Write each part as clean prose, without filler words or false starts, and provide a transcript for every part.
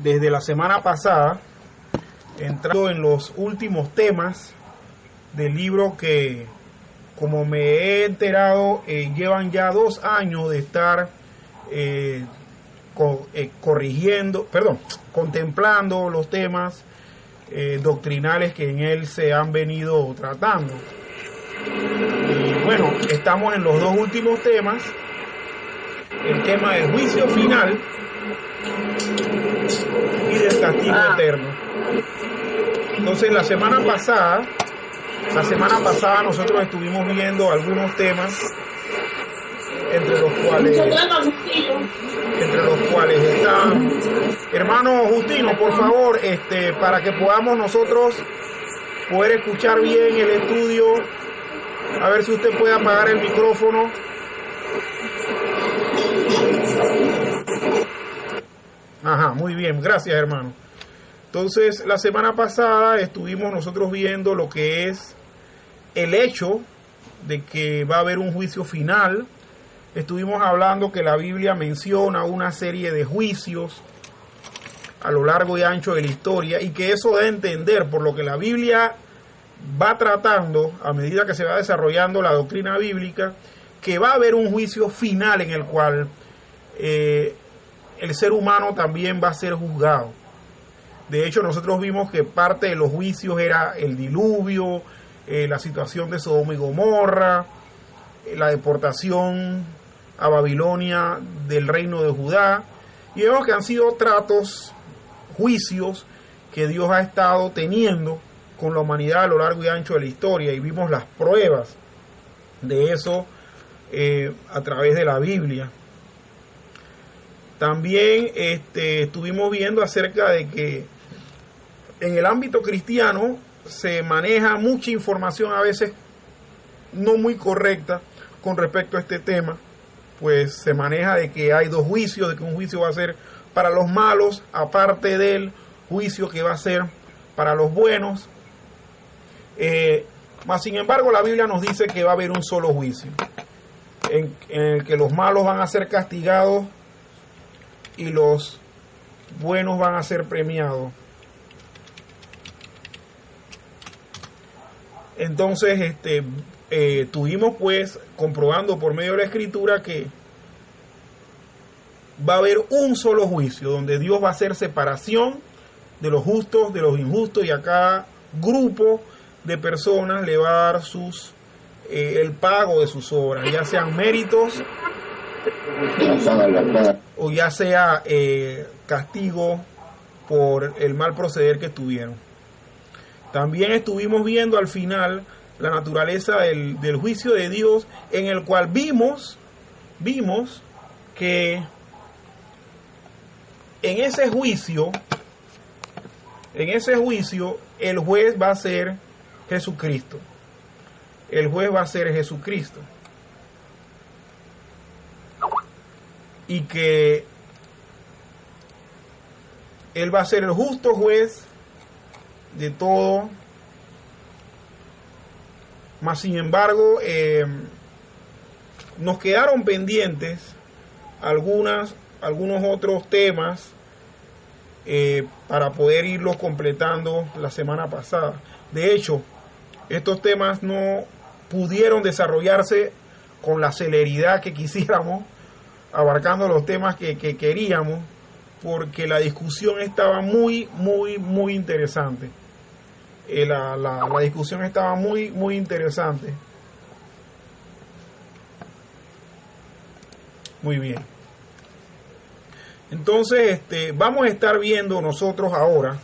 desde la semana pasada, entrando en los últimos temas del libro que, como me he enterado, llevan ya 2 años de estar contemplando los temas doctrinales que en él se han venido tratando. Y bueno, estamos en los 2 últimos temas, el tema del juicio final y del castigo eterno. Entonces la semana pasada nosotros estuvimos viendo algunos temas entre los cuales están, hermano Justino, por favor, para que podamos nosotros poder escuchar bien el estudio, a ver si usted puede apagar el micrófono. Ajá, muy bien, gracias, hermano. Entonces, la semana pasada estuvimos nosotros viendo lo que es el hecho de que va a haber un juicio final. Estuvimos hablando que la Biblia menciona una serie de juicios a lo largo y ancho de la historia, y que eso da a entender, por lo que la Biblia va tratando, a medida que se va desarrollando la doctrina bíblica, que va a haber un juicio final en el cual el ser humano también va a ser juzgado. De hecho, nosotros vimos que parte de los juicios era el diluvio, la situación de Sodoma y Gomorra, la deportación a Babilonia del reino de Judá, y vemos que han sido tratos, juicios que Dios ha estado teniendo con la humanidad a lo largo y ancho de la historia, y vimos las pruebas de eso a través de la Biblia. También estuvimos viendo acerca de que en el ámbito cristiano se maneja mucha información a veces no muy correcta con respecto a este tema, pues se maneja de que hay 2 juicios, de que un juicio va a ser para los malos, aparte del juicio que va a ser para los buenos. Mas sin embargo, la Biblia nos dice que va a haber un solo juicio, en el que los malos van a ser castigados y los buenos van a ser premiados. Entonces, tuvimos pues comprobando por medio de la Escritura que va a haber un solo juicio, donde Dios va a hacer separación de los justos, de los injustos, y a cada grupo de personas le va a dar el pago de sus obras, ya sean méritos o ya sea castigo por el mal proceder que tuvieron. También estuvimos viendo al final la naturaleza del juicio de Dios, en el cual vimos que en ese juicio el juez va a ser Jesucristo. El juez va a ser Jesucristo. Y que Él va a ser el justo juez de todo. Mas sin embargo, nos quedaron pendientes algunos otros temas para poder irlos completando la semana pasada. De hecho, estos temas no pudieron desarrollarse con la celeridad que quisiéramos, abarcando los temas que queríamos, porque la discusión estaba muy interesante. La discusión estaba muy interesante. Muy bien. Entonces, vamos a estar viendo nosotros ahora,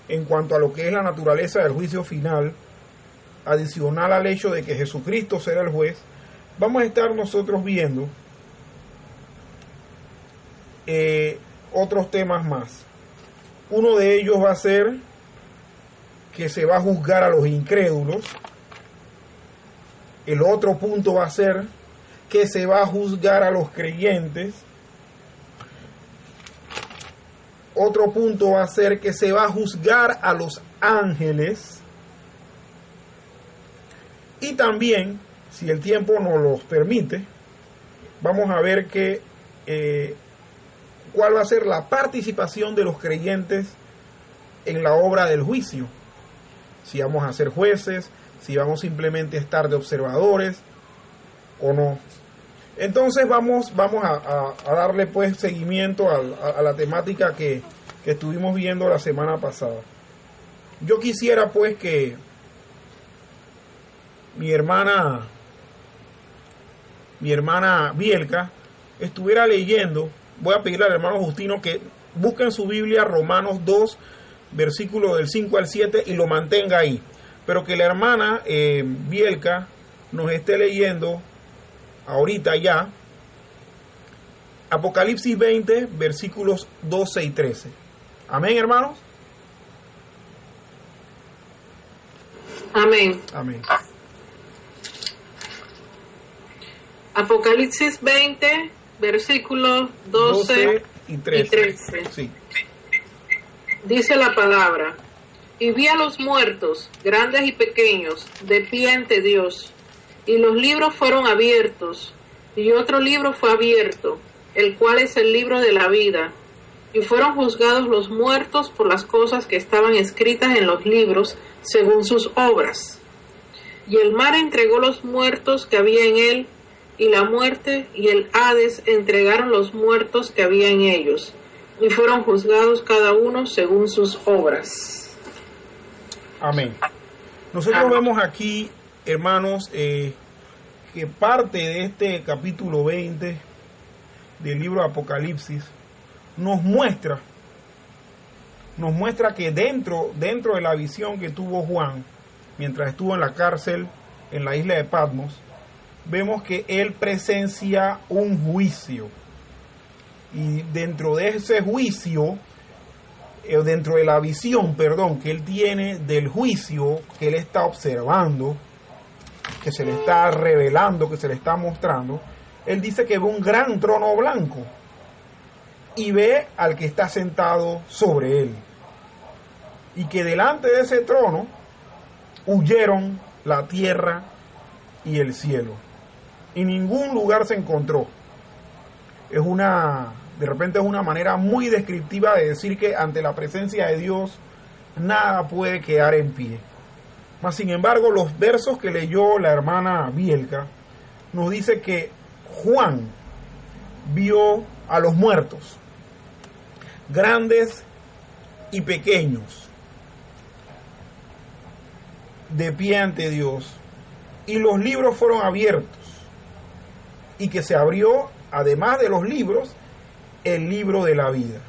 en cuanto a lo que es la naturaleza del juicio final, adicional al hecho de que Jesucristo será el juez, vamos a estar nosotros viendo otros temas más. Uno de ellos va a ser que se va a juzgar a los incrédulos. El otro punto va a ser que se va a juzgar a los creyentes. Otro punto va a ser que se va a juzgar a los ángeles. Y también, si el tiempo nos los permite, vamos a ver que cuál va a ser la participación de los creyentes en la obra del juicio. Si vamos a ser jueces, si vamos simplemente a estar de observadores o no. Entonces vamos a darle pues seguimiento a la temática que estuvimos viendo la semana pasada. Yo quisiera pues que mi hermana Bielka estuviera leyendo. Voy a pedirle al hermano Justino que busque en su Biblia Romanos 2, versículo del 5 al 7 y lo mantenga ahí. Pero que la hermana Bielka nos esté leyendo ahorita ya Apocalipsis 20, versículos 12 y 13. Amén, hermanos. Amén. Amén. Apocalipsis 20, versículos 12 y 13. Sí. Dice la palabra: y vi a los muertos, grandes y pequeños, de pie ante Dios, y los libros fueron abiertos, y otro libro fue abierto, el cual es el libro de la vida, y fueron juzgados los muertos por las cosas que estaban escritas en los libros, según sus obras. Y el mar entregó los muertos que había en él, y la muerte y el Hades entregaron los muertos que había en ellos, y fueron juzgados cada uno según sus obras. Amén. Nosotros vemos aquí, hermanos, que parte de este capítulo 20 del libro de Apocalipsis nos muestra que dentro de la visión que tuvo Juan mientras estuvo en la cárcel en la isla de Patmos, vemos que él presencia un juicio, y dentro de ese juicio, dentro de la visión, que él tiene del juicio que él está observando, que se le está revelando, que se le está mostrando, él dice que ve un gran trono blanco y ve al que está sentado sobre él, y que delante de ese trono huyeron la tierra y el cielo, y ningún lugar se encontró. De repente es una manera muy descriptiva de decir que ante la presencia de Dios nada puede quedar en pie. Mas sin embargo, los versos que leyó la hermana Bielka nos dice que Juan vio a los muertos, grandes y pequeños, de pie ante Dios, y los libros fueron abiertos, y que se abrió, además de los libros, el libro de la vida,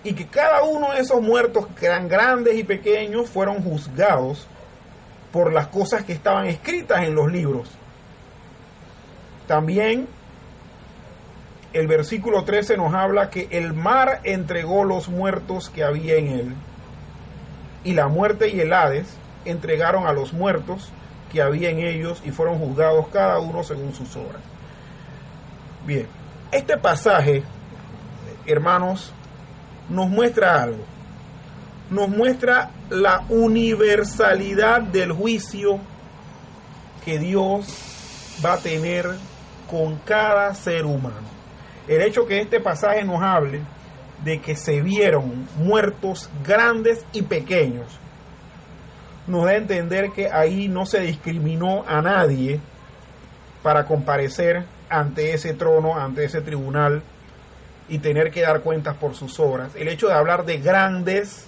y que cada uno de esos muertos, que eran grandes y pequeños, fueron juzgados por las cosas que estaban escritas en los libros. También el versículo 13 nos habla que el mar entregó los muertos que había en él, y la muerte y el Hades entregaron a los muertos que había en ellos, y fueron juzgados cada uno según sus obras. Bien, este pasaje, hermanos, nos muestra algo. Nos muestra la universalidad del juicio que Dios va a tener con cada ser humano. El hecho que este pasaje nos hable de que se vieron muertos grandes y pequeños, nos da a entender que ahí no se discriminó a nadie para comparecer ante ese trono, ante ese tribunal, y tener que dar cuentas por sus obras. El hecho de hablar de grandes,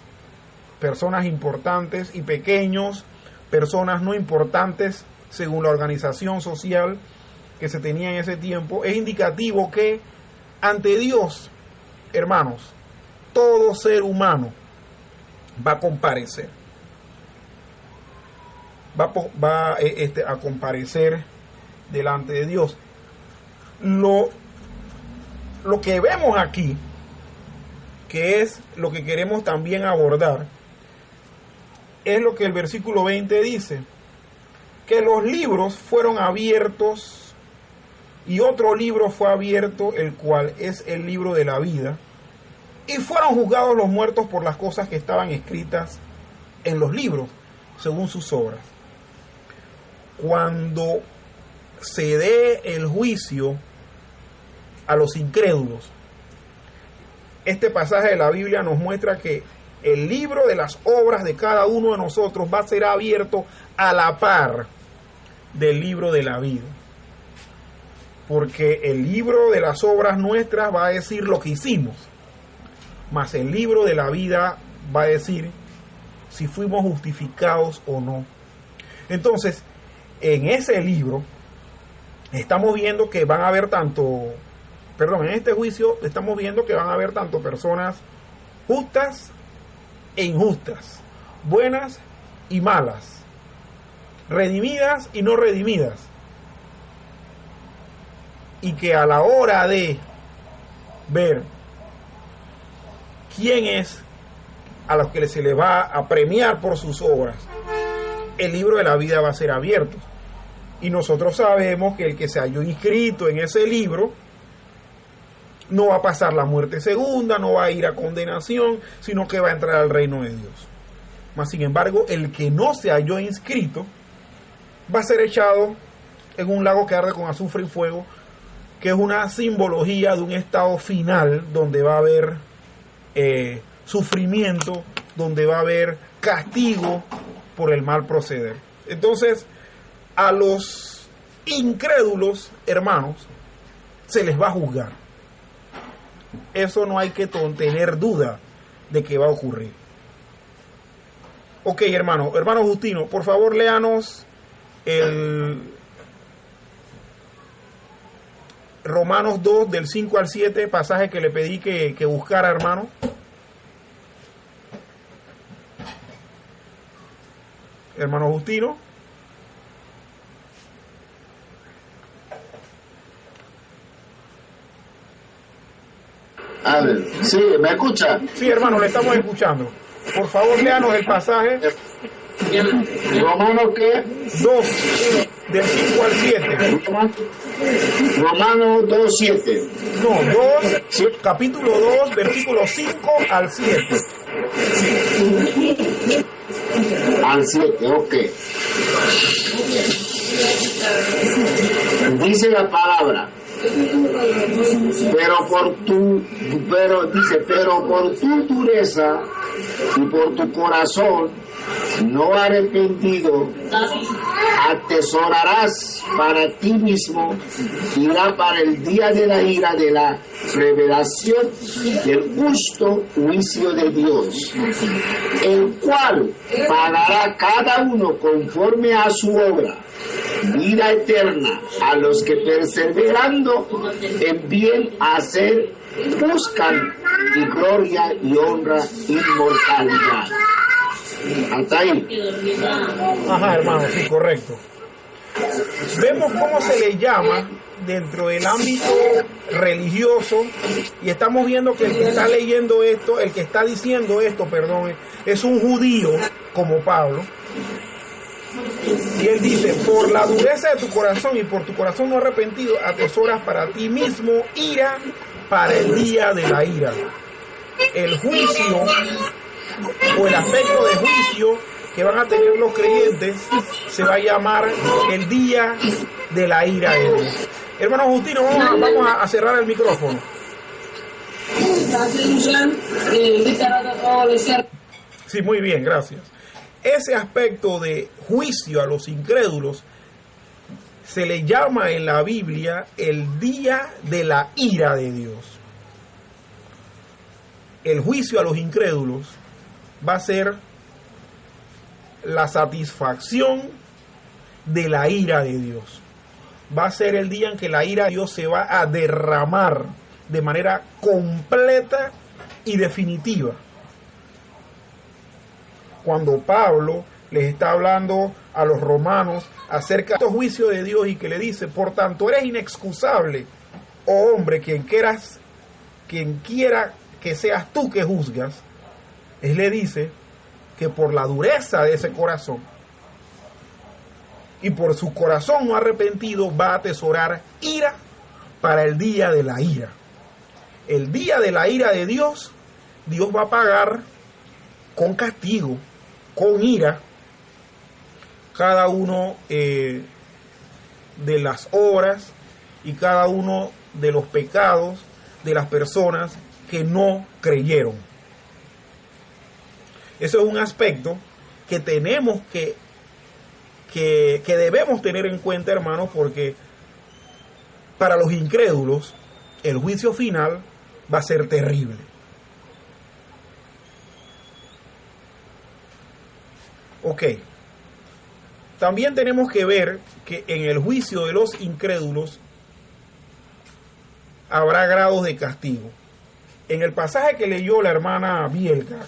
personas importantes, y pequeños, personas no importantes según la organización social que se tenía en ese tiempo, es indicativo que ante Dios, hermanos, todo ser humano va a comparecer. Va a comparecer delante de Dios. Lo que vemos aquí, que es lo que queremos también abordar, es lo que el versículo 20 dice, que los libros fueron abiertos, y otro libro fue abierto, el cual es el libro de la vida, y fueron juzgados los muertos por las cosas que estaban escritas en los libros, según sus obras. Cuando se dé el juicio a los incrédulos, este pasaje de la Biblia nos muestra que el libro de las obras de cada uno de nosotros va a ser abierto a la par del libro de la vida. Porque el libro de las obras nuestras va a decir lo que hicimos, mas el libro de la vida va a decir si fuimos justificados o no. Entonces, en ese libro estamos viendo que van a haber en este juicio estamos viendo que van a haber tanto personas justas e injustas, buenas y malas, redimidas y no redimidas. Y que a la hora de ver quién es a los que se le va a premiar por sus obras, el libro de la vida va a ser abierto. Y nosotros sabemos que el que se halló inscrito en ese libro no va a pasar la muerte segunda, no va a ir a condenación, sino que va a entrar al reino de Dios. Mas, sin embargo, el que no se halló inscrito va a ser echado en un lago que arde con azufre y fuego, que es una simbología de un estado final donde va a haber sufrimiento, donde va a haber castigo por el mal proceder. Entonces, a los incrédulos, hermanos, se les va a juzgar. Eso no hay que tener duda de que va a ocurrir. Ok, hermano Justino, por favor léanos el Romanos 2 del 5 al 7, pasaje que le pedí que buscara, hermano. Hermano Justino. A ver, sí, ¿me escucha? Sí, hermano, le estamos escuchando. Por favor, léanos el pasaje. ¿Romanos qué? 2, del 5 al 7. Romanos 2:7. No, 2, capítulo 2, versículo 5 al 7. Al 7, ok. Dice la palabra, pero por tu dureza y por tu corazón no arrepentido, atesorarás para ti mismo ira para el día de la ira de la revelación del justo juicio de Dios, el cual pagará cada uno conforme a su obra, vida eterna a los que perseverando en bien hacer buscan, y gloria y honra, inmortalidad. Hasta ahí. Ajá, hermano, sí, correcto. Vemos cómo se le llama dentro del ámbito religioso, y estamos viendo que el que está leyendo esto, el que está diciendo esto, perdón, es un judío como Pablo. Y él dice, por la dureza de tu corazón y por tu corazón no arrepentido, atesoras para ti mismo ira para el día de la ira. El juicio o el aspecto de juicio que van a tener los creyentes se va a llamar el día de la ira de Dios. Hermano Justino, vamos a cerrar el micrófono. Sí, muy bien, gracias. Ese aspecto de juicio a los incrédulos se le llama en la Biblia el día de la ira de Dios. El juicio a los incrédulos va a ser la satisfacción de la ira de Dios. Va a ser el día en que la ira de Dios se va a derramar de manera completa y definitiva. Cuando Pablo les está hablando a los romanos acerca del juicio de Dios y que le dice, por tanto eres inexcusable, oh hombre, quien quiera que seas tú que juzgas, él le dice que por la dureza de ese corazón y por su corazón no arrepentido va a atesorar ira para el día de la ira. El día de la ira de Dios, Dios va a pagar con castigo, con ira, cada uno de las obras y cada uno de los pecados de las personas que no creyeron. Eso es un aspecto que tenemos que debemos tener en cuenta, hermanos, porque para los incrédulos el juicio final va a ser terrible. Ok. También tenemos que ver que en el juicio de los incrédulos habrá grados de castigo. En el pasaje que leyó la hermana Bielka,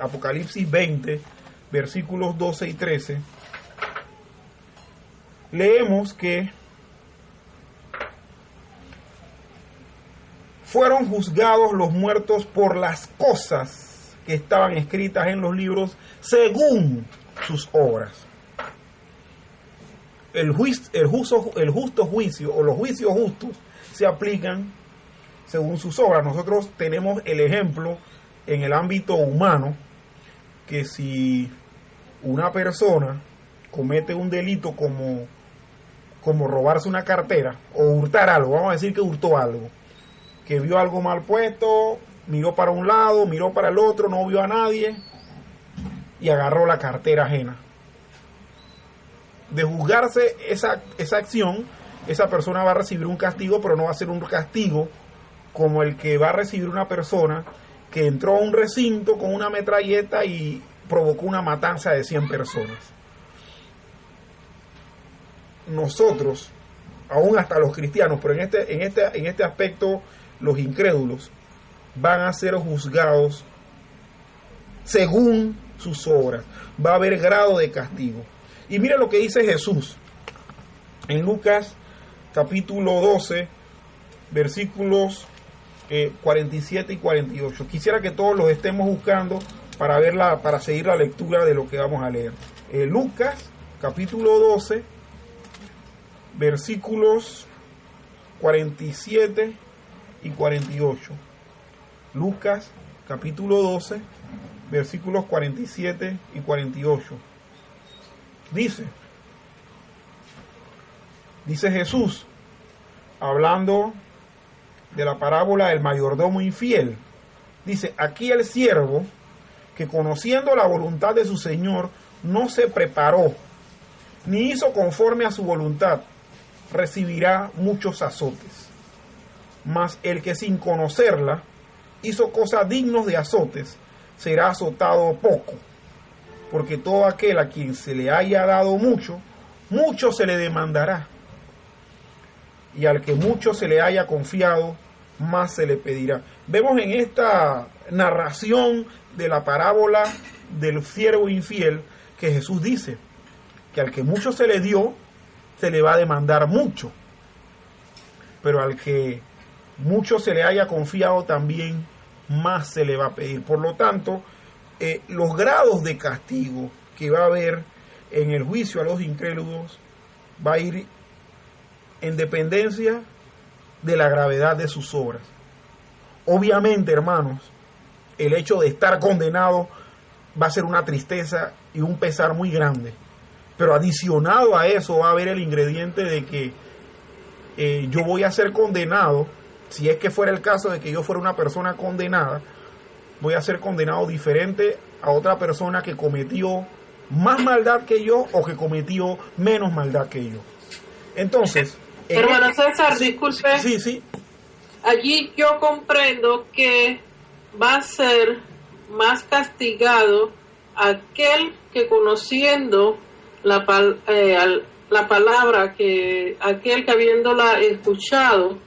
Apocalipsis 20, versículos 12 y 13, leemos que fueron juzgados los muertos por las cosas que estaban escritas en los libros según sus obras. El justo juicio o los juicios justos se aplican según sus obras. Nosotros tenemos el ejemplo en el ámbito humano que si una persona comete un delito como robarse una cartera o hurtar algo, vamos a decir que hurtó algo, que vio algo mal puesto, miró para un lado, miró para el otro, no vio a nadie y agarró la cartera ajena. De juzgarse esa acción, esa persona va a recibir un castigo, pero no va a ser un castigo como el que va a recibir una persona que entró a un recinto con una metralleta y provocó una matanza de 100 personas. Nosotros, aún hasta los cristianos, pero en este aspecto los incrédulos van a ser juzgados según sus obras. Va a haber grado de castigo. Y mira lo que dice Jesús en Lucas capítulo 12, versículos 47 y 48. Quisiera que todos los estemos buscando para seguir la lectura de lo que vamos a leer. Lucas capítulo 12, versículos 47 y 48. Lucas capítulo 12, versículos 47 y 48. Dice Jesús, hablando de la parábola del mayordomo infiel, dice: aquí el siervo que, conociendo la voluntad de su señor, no se preparó ni hizo conforme a su voluntad, recibirá muchos azotes. Mas el que sin conocerla hizo cosas dignas de azotes, será azotado poco. Porque todo aquel a quien se le haya dado mucho, mucho se le demandará. Y al que mucho se le haya confiado, más se le pedirá. Vemos en esta narración de la parábola del siervo infiel que Jesús dice que al que mucho se le dio, se le va a demandar mucho. Pero al que mucho se le haya confiado también, más se le va a pedir. Por lo tanto, los grados de castigo que va a haber en el juicio a los incrédulos va a ir en dependencia de la gravedad de sus obras. Obviamente, hermanos, el hecho de estar condenado va a ser una tristeza y un pesar muy grande, pero adicionado a eso va a haber el ingrediente de que yo voy a ser condenado. Si es que fuera el caso de que yo fuera una persona condenada, voy a ser condenado diferente a otra persona que cometió más maldad que yo o que cometió menos maldad que yo. Entonces, hermano César, disculpe. Sí. Allí yo comprendo que va a ser más castigado aquel que, conociendo la palabra, que aquel que habiéndola escuchado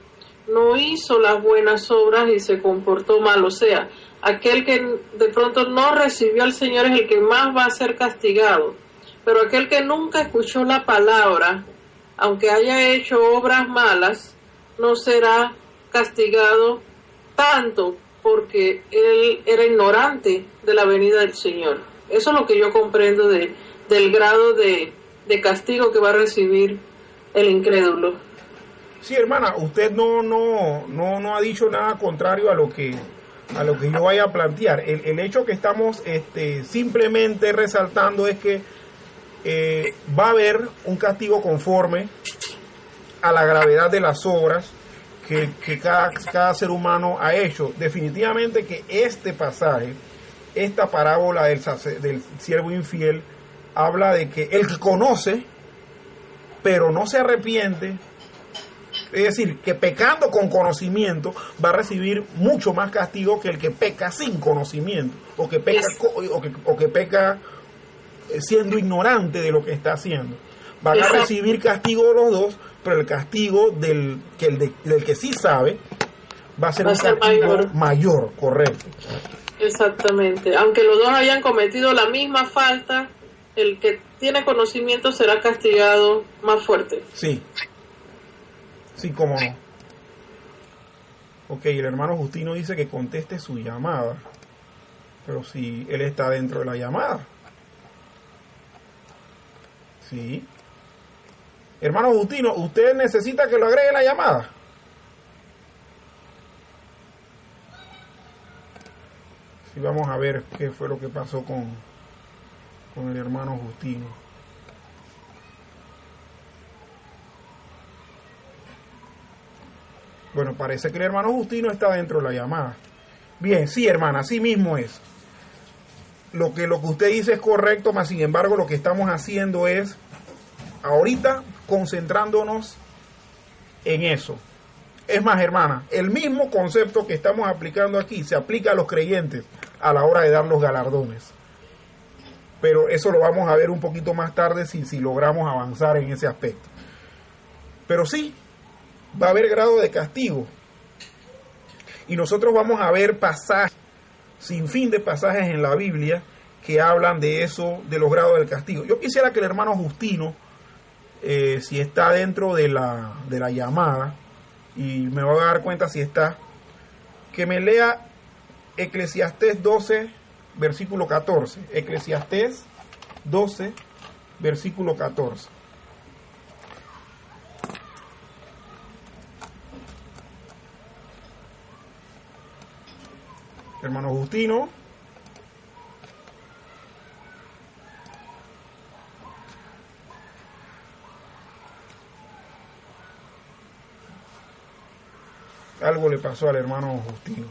no hizo las buenas obras y se comportó mal. O sea, aquel que de pronto no recibió al Señor es el que más va a ser castigado. Pero aquel que nunca escuchó la palabra, aunque haya hecho obras malas, no será castigado tanto porque él era ignorante de la venida del Señor. Eso es lo que yo comprendo del grado de castigo que va a recibir el incrédulo. Sí, hermana, usted no ha dicho nada contrario a lo que yo vaya a plantear. El hecho que estamos simplemente resaltando es que va a haber un castigo conforme a la gravedad de las obras que cada ser humano ha hecho. Definitivamente que este pasaje, esta parábola del siervo infiel, habla de que el que conoce, pero no se arrepiente, es decir, que pecando con conocimiento va a recibir mucho más castigo que el que peca sin conocimiento, o que peca siendo ignorante de lo que está haciendo. Van a recibir castigo los dos, pero el castigo del que sí sabe va a ser un castigo mayor, correcto. Exactamente. Aunque los dos hayan cometido la misma falta, el que tiene conocimiento será castigado más fuerte. Sí. Sí, cómo no. Ok, el hermano Justino dice que conteste su llamada. Pero si él está dentro de la llamada. Sí. Hermano Justino, ¿usted necesita que lo agregue la llamada? Sí, vamos a ver qué fue lo que pasó con el hermano Justino. Bueno, parece que el hermano Justino está dentro de la llamada. Bien, sí, hermana, así mismo es. Lo que usted dice es correcto, mas sin embargo lo que estamos haciendo es ahorita concentrándonos en eso. Es más, hermana, el mismo concepto que estamos aplicando aquí se aplica a los creyentes a la hora de dar los galardones. Pero eso lo vamos a ver un poquito más tarde si logramos avanzar en ese aspecto. Pero sí, va a haber grado de castigo. Y nosotros vamos a ver pasajes, sin fin de pasajes en la Biblia que hablan de eso, de los grados del castigo. Yo quisiera que el hermano Justino, si está dentro de la llamada, y me voy a dar cuenta si está, que me lea Eclesiastés 12, versículo 14. Eclesiastés 12, versículo 14. Hermano Justino. Algo le pasó al hermano Justino.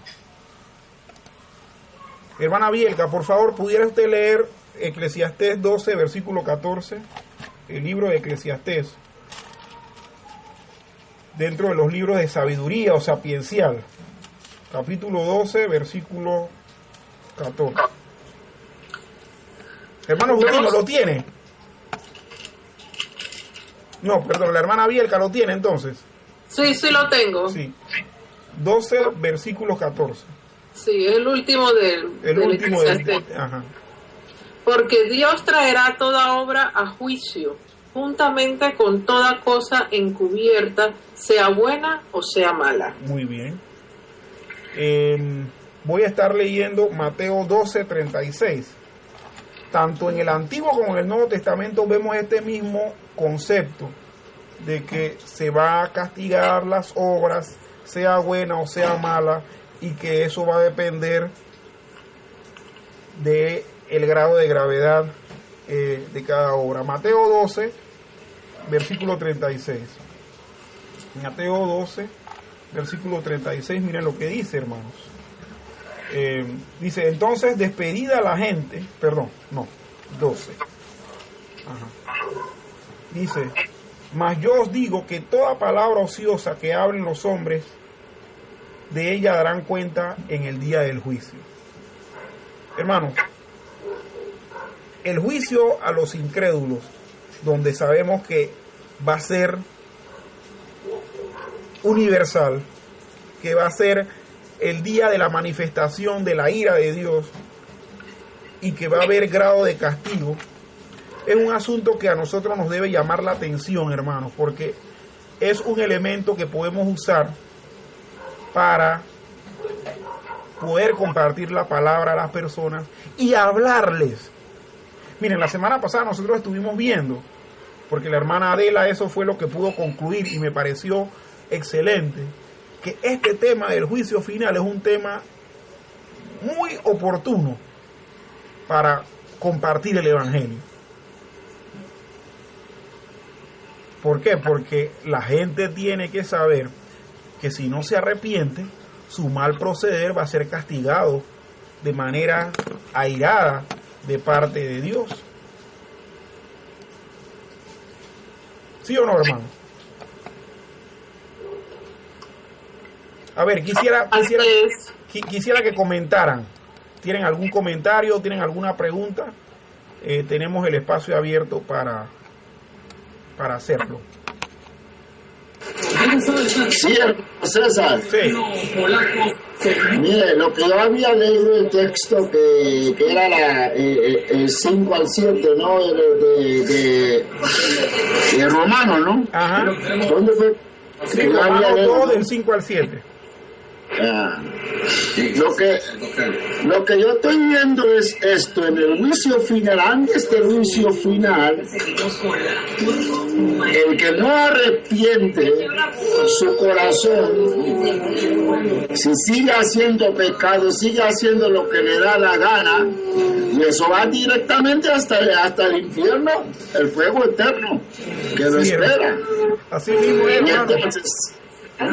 Hermana Bielka, por favor, ¿pudiera usted leer Eclesiastés 12, versículo 14? El libro de Eclesiastés, dentro de los libros de sabiduría o sapiencial. Capítulo 12, versículo 14. Hermano Justino, ¿lo tiene? No, perdón, la hermana Bielka lo tiene entonces. Sí, sí lo tengo. Sí. 12, versículo 14. Sí, es el último del último Eclesiastés. Ajá. Porque Dios traerá toda obra a juicio, juntamente con toda cosa encubierta, sea buena o sea mala. Muy bien. Voy a estar leyendo Mateo 12, 36. Tanto en el Antiguo como en el Nuevo Testamento vemos este mismo concepto de que se va a castigar las obras, sea buena o sea mala, y que eso va a depender de el grado de gravedad de cada obra. Mateo 12, versículo 36. Mateo 12, versículo 36, miren lo que dice, hermanos. Dice, entonces despedida la gente, 12. Ajá. Dice, mas yo os digo que toda palabra ociosa que hablen los hombres, de ella darán cuenta en el día del juicio. Hermanos, el juicio a los incrédulos, donde sabemos que va a ser universal, que va a ser el día de la manifestación de la ira de Dios y que va a haber grado de castigo, es un asunto que a nosotros nos debe llamar la atención, hermanos, porque es un elemento que podemos usar para poder compartir la palabra a las personas y hablarles. Miren, la semana pasada nosotros estuvimos viendo, porque la hermana Adela eso fue lo que pudo concluir y me pareció excelente, que este tema del juicio final es un tema muy oportuno para compartir el evangelio. ¿Por qué? Porque la gente tiene que saber que si no se arrepiente, su mal proceder va a ser castigado de manera airada de parte de Dios. ¿Sí o no, hermano? A ver, quisiera que comentaran. ¿Tienen algún comentario? ¿Tienen alguna pregunta? Tenemos el espacio abierto para hacerlo. Sí, César. Sí. Mire, lo que yo había leído el texto que era el 5 al 7, ¿no? De Romano, ¿no? Ajá. ¿Dónde fue? Sí, Romano 2 del 5 al 7. Lo que yo estoy viendo es esto: en el juicio final, antes del juicio final, el que no arrepiente su corazón, si sigue haciendo pecado, sigue haciendo lo que le da la gana, y eso va directamente hasta el infierno, el fuego eterno que lo espera. Así mismo es, hermano.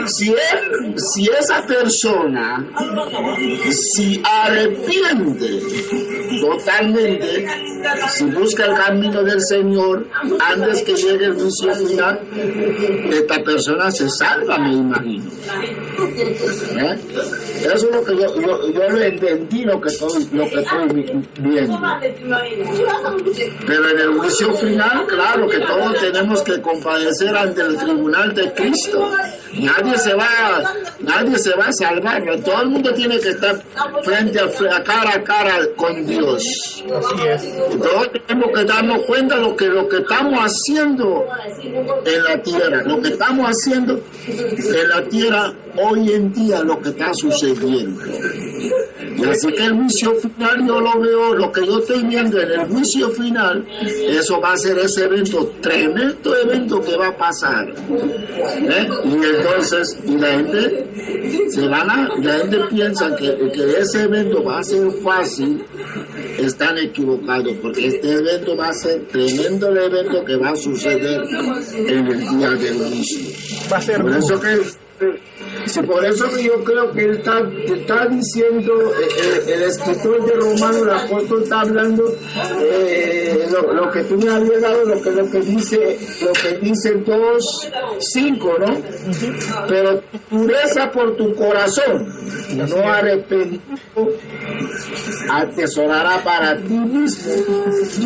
Si esa persona si arrepiente totalmente, si busca el camino del Señor antes que llegue el juicio final, esta persona se salva, me imagino. Eso es lo que yo lo entendí, lo que estoy viendo. Pero en el juicio final, claro que todos tenemos que compadecer ante el tribunal de Cristo. Nadie se va a salvar, ¿no? Todo el mundo tiene que estar frente a cara con Dios. Así es. Y todos tenemos que darnos cuenta de lo que estamos haciendo en la tierra, lo que estamos haciendo en la tierra hoy en día, lo que está sucediendo. Y así que el juicio final yo lo veo, lo que yo estoy viendo en el juicio final, eso va a ser ese evento, tremendo evento que va a pasar. Y entonces, la gente piensa que ese evento va a ser fácil. Están equivocados, porque este evento va a ser tremendo, el evento que va a suceder en el día del juicio. Va a ser por eso que yo creo que él está diciendo, el escritor de Romanos, el apóstol está hablando lo que tú me habías dado, lo que dice 2:5, ¿no? Pero pureza por tu corazón, no arrepentido, atesorará para ti mismo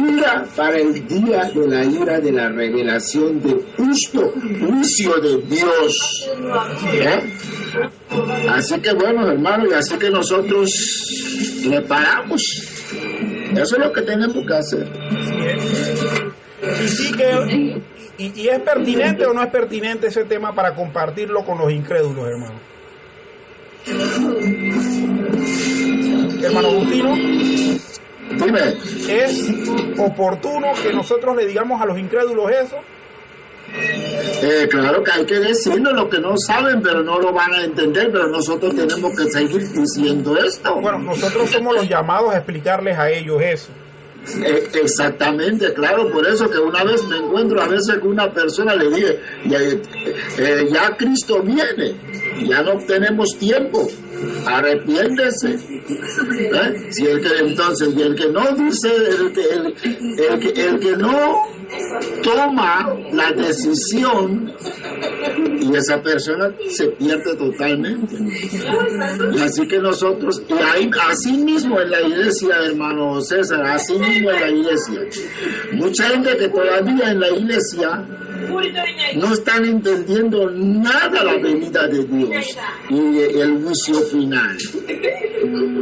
ira para el día de la ira de la revelación del justo juicio de Dios. Así que bueno, hermano, y así que nosotros le paramos. Eso es lo que tenemos que hacer. Y sí que y es pertinente o no es pertinente ese tema para compartirlo con los incrédulos, hermano. Hermano Agustino, dime. ¿Es oportuno que nosotros le digamos a los incrédulos eso? Claro que hay que decirlo, lo que no saben, pero no lo van a entender, pero nosotros tenemos que seguir diciendo esto. Bueno, nosotros somos los llamados a explicarles a ellos eso. Exactamente, claro, por eso que una vez me encuentro a veces con una persona, le dije, ya Cristo viene, ya no tenemos tiempo, arrepiéntese. Si el que no dice, el que no toma la decisión, y esa persona se pierde totalmente. Y así que nosotros, y ahí, así mismo en la iglesia, hermano César, así mismo en la iglesia, mucha gente que todavía en la iglesia no están entendiendo nada la venida de Dios y el juicio final.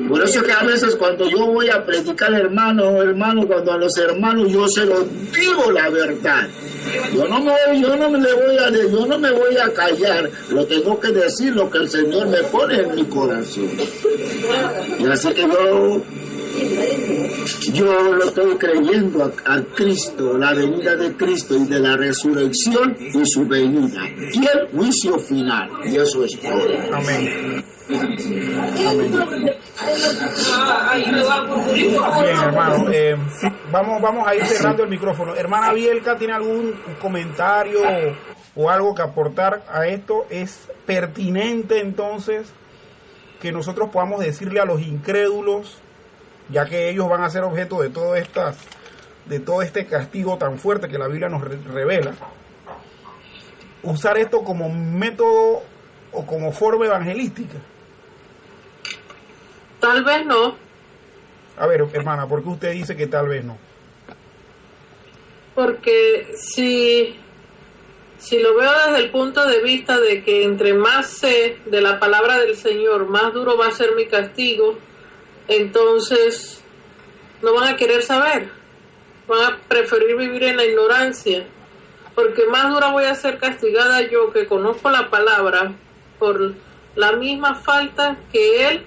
Por eso que a veces cuando yo voy a predicar, hermano, cuando a los hermanos yo se los digo la verdad. Yo no me voy a callar, lo tengo que decir lo que el Señor me pone en mi corazón. Y así que yo lo estoy creyendo a Cristo, la venida de Cristo y de la resurrección y su venida y el juicio final, y eso es todo. Amén. Bien, hermano, vamos a ir cerrando el micrófono. Hermana Bielka, ¿tiene algún comentario o algo que aportar a esto? ¿Es pertinente entonces que nosotros podamos decirle a los incrédulos, ya que ellos van a ser objeto de todo este castigo tan fuerte que la Biblia nos revela, usar esto como método o como forma evangelística? Tal vez no. A ver, hermana, ¿por qué usted dice que tal vez no? Porque si lo veo desde el punto de vista de que entre más sé de la palabra del Señor, más duro va a ser mi castigo, entonces no van a querer saber, van a preferir vivir en la ignorancia, porque más dura voy a ser castigada yo, que conozco la palabra, por la misma falta que él,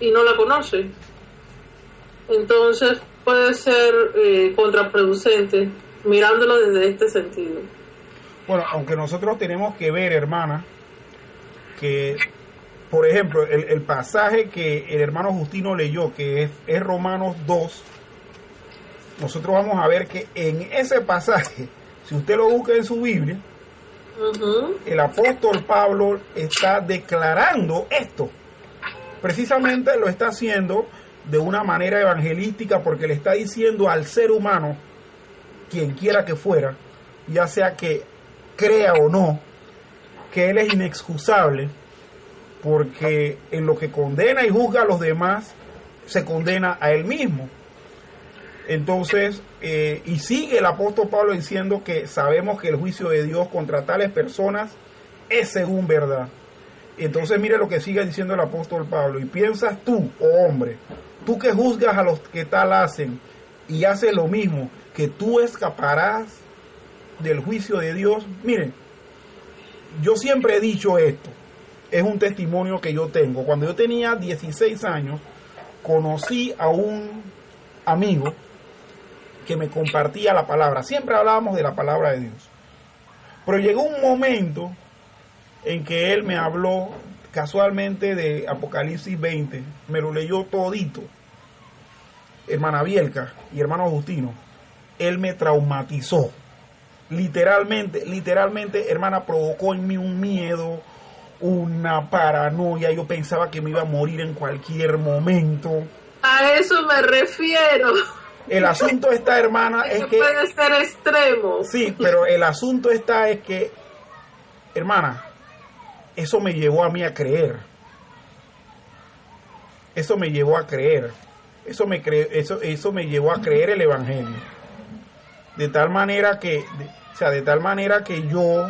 y no la conoce. Entonces puede ser contraproducente mirándolo desde este sentido. Bueno, aunque nosotros tenemos que ver, hermana, que, por ejemplo, el pasaje que el hermano Justino leyó, que es Romanos 2, nosotros vamos a ver que en ese pasaje, si usted lo busca en su Biblia, el apóstol Pablo está declarando esto. Precisamente lo está haciendo de una manera evangelística, porque le está diciendo al ser humano, quien quiera que fuera, ya sea que crea o no, que él es inexcusable, porque en lo que condena y juzga a los demás, se condena a él mismo. Entonces, y sigue el apóstol Pablo diciendo que sabemos que el juicio de Dios contra tales personas es según verdad. Entonces mire lo que sigue diciendo el apóstol Pablo: y piensas tú, oh hombre, tú que juzgas a los que tal hacen y haces lo mismo, que tú escaparás del juicio de Dios. Miren, yo siempre he dicho esto, es un testimonio que yo tengo. Cuando yo tenía 16 años, conocí a un amigo que me compartía la palabra. Siempre hablábamos de la palabra de Dios. Pero llegó un momento en que él me habló casualmente de Apocalipsis 20. Me lo leyó todito. Hermana Bielka y hermano Justino, él me traumatizó. Literalmente, hermana, provocó en mí un miedo, una paranoia. Yo pensaba que me iba a morir en cualquier momento. A eso me refiero. El asunto está, hermana, es que puede ser extremo. Sí, pero el asunto está es que, hermana, eso me llevó a mí a creer. Eso me llevó a creer. Eso me llevó a creer el evangelio. De tal manera que yo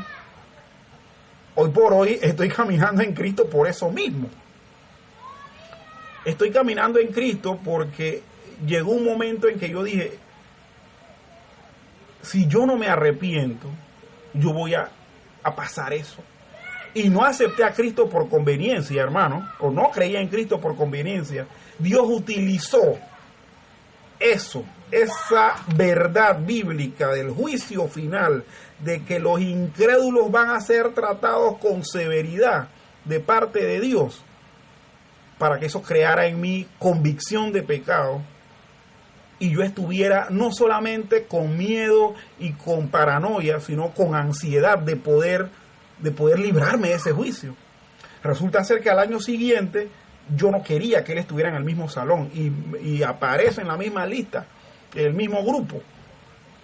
hoy por hoy estoy caminando en Cristo por eso mismo. Estoy caminando en Cristo porque llegó un momento en que yo dije, si yo no me arrepiento, yo voy a pasar eso. Y no acepté a Cristo por conveniencia, hermano, o no creía en Cristo por conveniencia. Dios utilizó esa verdad bíblica del juicio final, de que los incrédulos van a ser tratados con severidad de parte de Dios, para que eso creara en mí convicción de pecado, y yo estuviera no solamente con miedo y con paranoia, sino con ansiedad de poder librarme de ese juicio. Resulta ser que al año siguiente yo no quería que él estuviera en el mismo salón, y aparece en la misma lista, en el mismo grupo,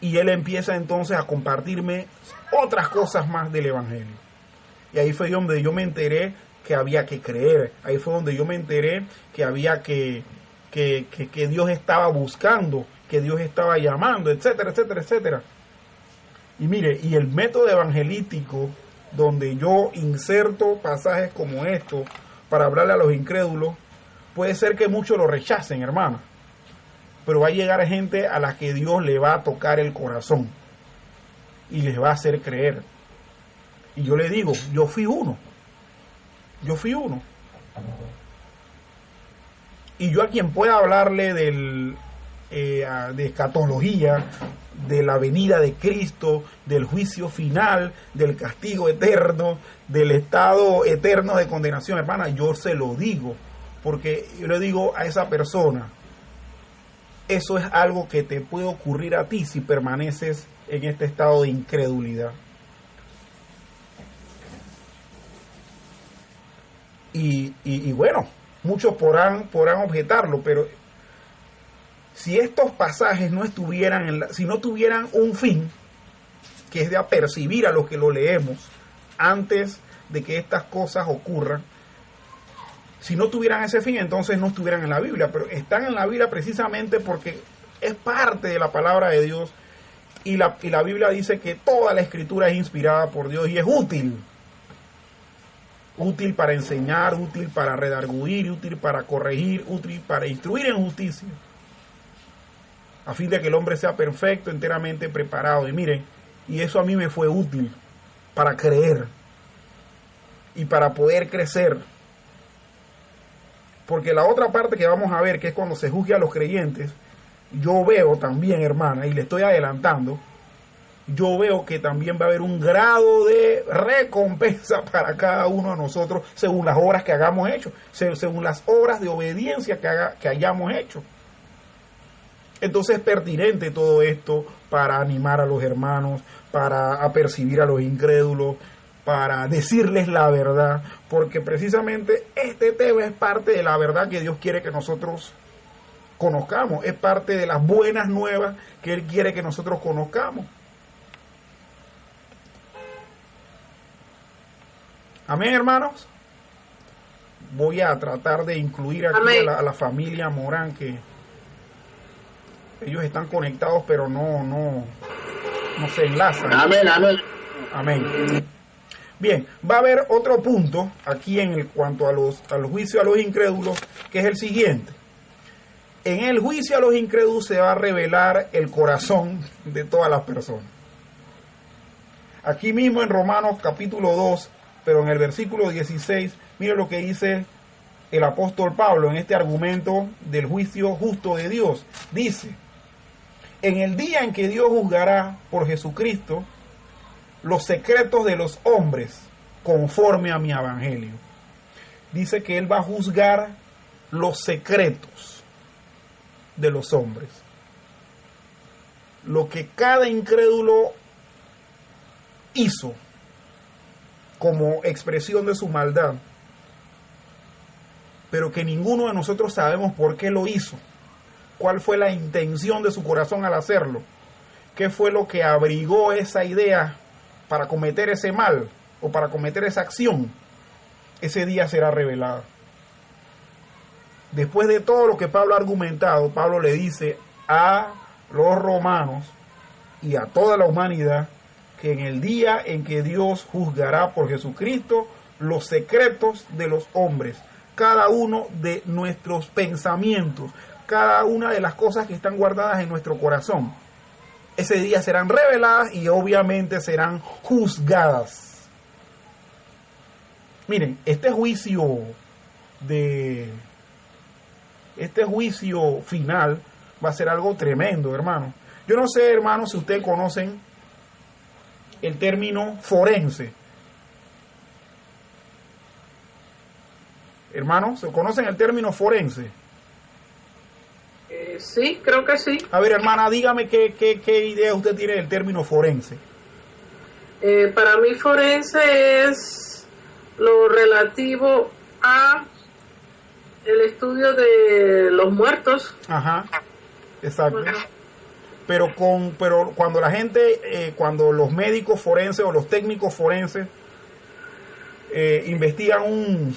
y él empieza entonces a compartirme otras cosas más del evangelio. Y ahí fue donde yo me enteré que había que creer. Ahí fue donde yo me enteré que había que Dios estaba buscando, que Dios estaba llamando, etcétera, etcétera, etcétera. Y mire, y el método evangelístico, donde yo inserto pasajes como estos para hablarle a los incrédulos, puede ser que muchos lo rechacen, hermano, pero va a llegar gente a la que Dios le va a tocar el corazón y les va a hacer creer. Y yo le digo, yo fui uno. Y yo, a quien pueda hablarle de escatología, de la venida de Cristo, del juicio final, del castigo eterno, del estado eterno de condenación, hermana, yo se lo digo, porque yo le digo a esa persona, eso es algo que te puede ocurrir a ti si permaneces en este estado de incredulidad. Y bueno, muchos podrán objetarlo, pero si estos pasajes no estuvieran, si no tuvieran un fin, que es de apercibir a los que lo leemos antes de que estas cosas ocurran, si no tuvieran ese fin, entonces no estuvieran en la Biblia, pero están en la Biblia precisamente porque es parte de la palabra de Dios, y la Biblia dice que toda la escritura es inspirada por Dios y es útil para enseñar, útil para redarguir, útil para corregir, útil para instruir en justicia, a fin de que el hombre sea perfecto, enteramente preparado. Y miren, y eso a mí me fue útil para creer y para poder crecer. Porque la otra parte que vamos a ver, que es cuando se juzgue a los creyentes, yo veo también, hermana, y le estoy adelantando, yo veo que también va a haber un grado de recompensa para cada uno de nosotros según las obras que hayamos hecho, según las obras de obediencia que hayamos hecho. Entonces es pertinente todo esto para animar a los hermanos, para apercibir a los incrédulos, para decirles la verdad, porque precisamente este tema es parte de la verdad que Dios quiere que nosotros conozcamos, es parte de las buenas nuevas que Él quiere que nosotros conozcamos. Amén, hermanos. Voy a tratar de incluir aquí a la familia Morán, que ellos están conectados, pero no se enlazan. Amén, amén. Amén. Bien, va a haber otro punto aquí en cuanto al juicio a los incrédulos, que es el siguiente. En el juicio a los incrédulos se va a revelar el corazón de todas las personas. Aquí mismo en Romanos capítulo 2, pero en el versículo 16, mire lo que dice el apóstol Pablo en este argumento del juicio justo de Dios. Dice: en el día en que Dios juzgará por Jesucristo los secretos de los hombres conforme a mi evangelio. Dice que Él va a juzgar los secretos de los hombres. Lo que cada incrédulo hizo como expresión de su maldad, pero que ninguno de nosotros sabemos por qué lo hizo, cuál fue la intención de su corazón al hacerlo, qué fue lo que abrigó esa idea para cometer ese mal o para cometer esa acción. Ese día será revelado. Después de todo lo que Pablo ha argumentado, Pablo le dice a los romanos y a toda la humanidad que en el día en que Dios juzgará por Jesucristo los secretos de los hombres, cada uno de nuestros pensamientos, cada una de las cosas que están guardadas en nuestro corazón, ese día serán reveladas y obviamente serán juzgadas. Miren, este juicio final va a ser algo tremendo, hermano. Yo no sé, hermano, si ustedes conocen el término forense. Hermanos, ¿se conocen el término forense? Sí, creo que sí. A ver, hermana, dígame qué idea usted tiene del término forense. Para mí forense es lo relativo a el estudio de los muertos. Ajá, exacto. Bueno. Pero cuando la gente, cuando los médicos forenses o los técnicos forenses investigan un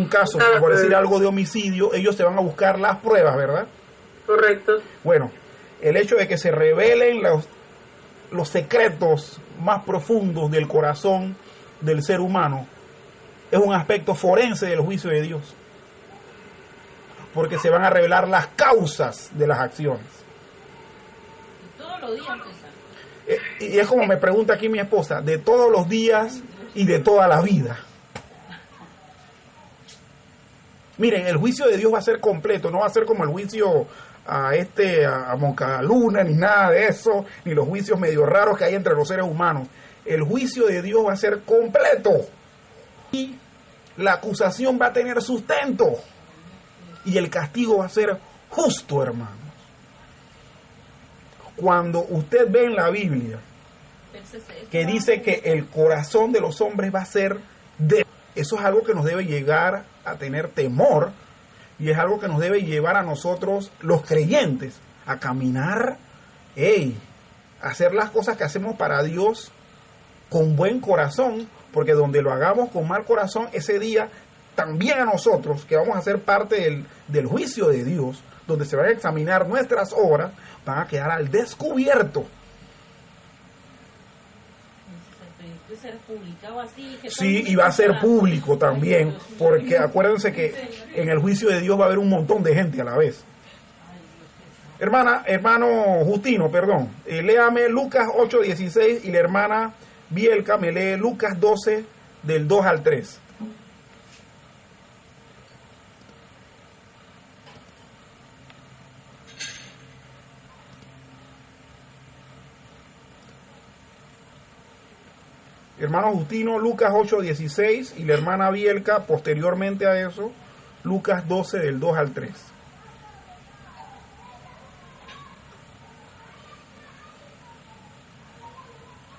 caso, por decir algo de homicidio, ellos se van a buscar las pruebas, ¿verdad? Correcto. Bueno, el hecho de que se revelen los secretos más profundos del corazón del ser humano es un aspecto forense del juicio de Dios, porque se van a revelar las causas de las acciones. Todos los días, y es como me pregunta aquí mi esposa, de todos los días y de toda la vida. Miren, el juicio de Dios va a ser completo, no va a ser como el juicio a Moncaluna, ni nada de eso, ni los juicios medio raros que hay entre los seres humanos. El juicio de Dios va a ser completo y la acusación va a tener sustento y el castigo va a ser justo, hermanos. Cuando usted ve en la Biblia que dice que el corazón de los hombres va a ser de... Eso es algo que nos debe llegar a tener temor y es algo que nos debe llevar a nosotros, los creyentes, a caminar, a hacer las cosas que hacemos para Dios con buen corazón, porque donde lo hagamos con mal corazón, ese día también a nosotros, que vamos a ser parte del juicio de Dios, donde se van a examinar nuestras obras, van a quedar al descubierto. Sí, y va a ser público también, porque acuérdense que en el juicio de Dios va a haber un montón de gente a la vez. Hermano Justino, perdón, léame Lucas 8:16 y la hermana Bielka me lee Lucas 12 del 2 al 3. Hermano Justino, Lucas 8:16 y la hermana Bielka, posteriormente a eso, Lucas 12 del 2 al 3.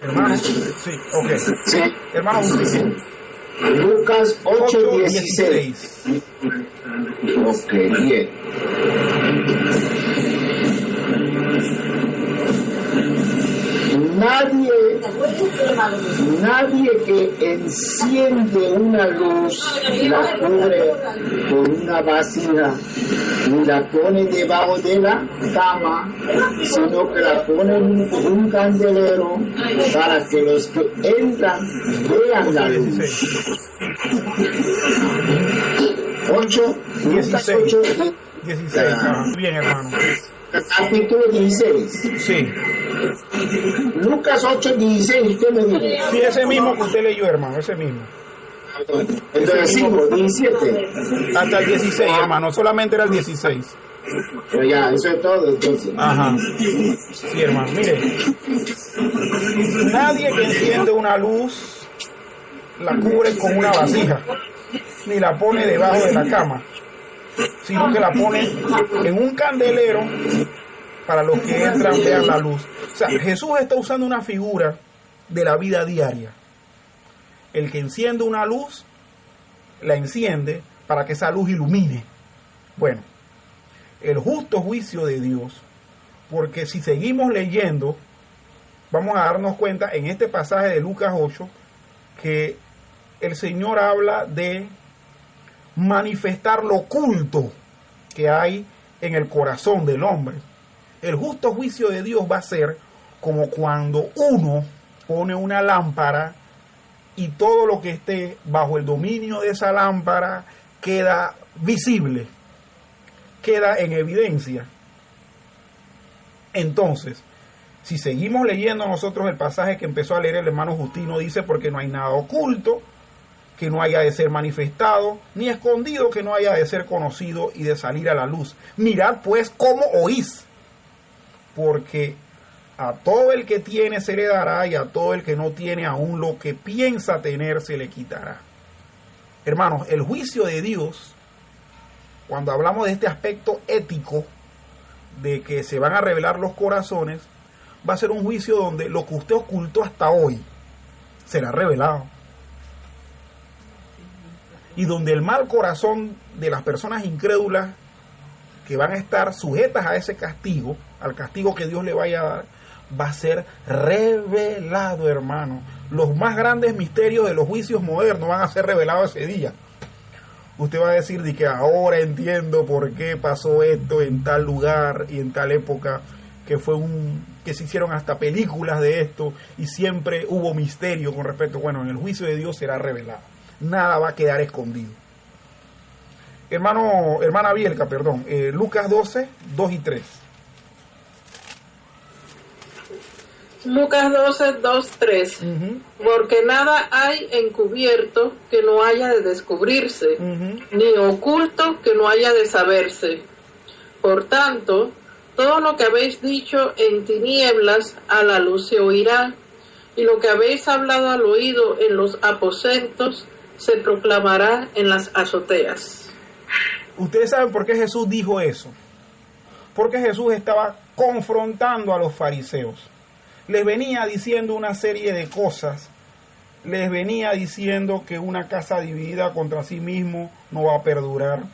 Hermano, sí, ok. Sí. Hermano Justino. Lucas 8:16. 8:16. Ok, bien. Nadie que enciende una luz la cubre con una vasija ni la pone debajo de la cama, sino que la pone en un candelero para que los que entran vean la luz. 16. Bien, hermano. Capítulo 16. Sí. Lucas 8:16, usted me dice. Sí, ese mismo que usted leyó, hermano, ese mismo. Entonces 5, 17. Hasta el 16, hermano, solamente era el 16. Pero ya, eso es todo, entonces. Ajá. Sí, hermano, mire. Nadie que enciende una luz la cubre con una vasija, ni la pone debajo de la cama, sino que la pone en un candelero para los que entran vean la luz. O sea, Jesús está usando una figura de la vida diaria. El que enciende una luz, la enciende para que esa luz ilumine. Bueno, el justo juicio de Dios, porque si seguimos leyendo, vamos a darnos cuenta en este pasaje de Lucas 8, que el Señor habla de manifestar lo oculto que hay en el corazón del hombre. El justo juicio de Dios va a ser como cuando uno pone una lámpara y todo lo que esté bajo el dominio de esa lámpara queda visible, queda en evidencia. Entonces, si seguimos leyendo nosotros el pasaje que empezó a leer el hermano Justino, dice: porque no hay nada oculto que no haya de ser manifestado, ni escondido que no haya de ser conocido y de salir a la luz. Mirad pues cómo oís, porque a todo el que tiene se le dará, y a todo el que no tiene aún lo que piensa tener se le quitará. Hermanos, el juicio de Dios, cuando hablamos de este aspecto ético, de que se van a revelar los corazones, va a ser un juicio donde lo que usted ocultó hasta hoy será revelado. Y donde el mal corazón de las personas incrédulas que van a estar sujetas a ese castigo, al castigo que Dios le vaya a dar, va a ser revelado, hermano. Los más grandes misterios de los juicios modernos van a ser revelados ese día. Usted va a decir de que ahora entiendo por qué pasó esto en tal lugar y en tal época, que se hicieron hasta películas de esto y siempre hubo misterio con respecto. Bueno, en el juicio de Dios será revelado. Nada va a quedar escondido. Hermana Bielka, perdón, Lucas 12, 2 y 3. Lucas 12, 2, 3. Porque nada hay encubierto que no haya de descubrirse, ni oculto que no haya de saberse. Por tanto, todo lo que habéis dicho en tinieblas a la luz se oirá, y lo que habéis hablado al oído en los aposentos se proclamará en las azoteas. Ustedes saben por qué Jesús dijo eso. Porque Jesús estaba confrontando a los fariseos. Les venía diciendo una serie de cosas. Les venía diciendo que una casa dividida contra sí mismo no va a perdurar.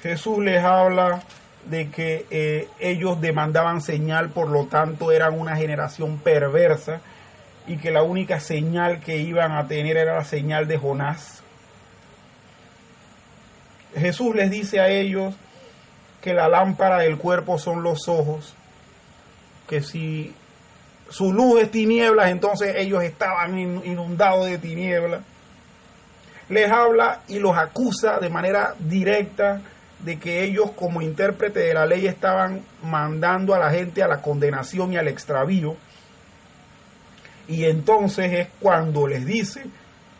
Jesús les habla de que ellos demandaban señal, por lo tanto eran una generación perversa, y que la única señal que iban a tener era la señal de Jonás. Jesús les dice a ellos que la lámpara del cuerpo son los ojos, que si su luz es tinieblas, entonces ellos estaban inundados de tinieblas. Les habla y los acusa de manera directa de que ellos, como intérpretes de la ley, estaban mandando a la gente a la condenación y al extravío. Y entonces es cuando les dice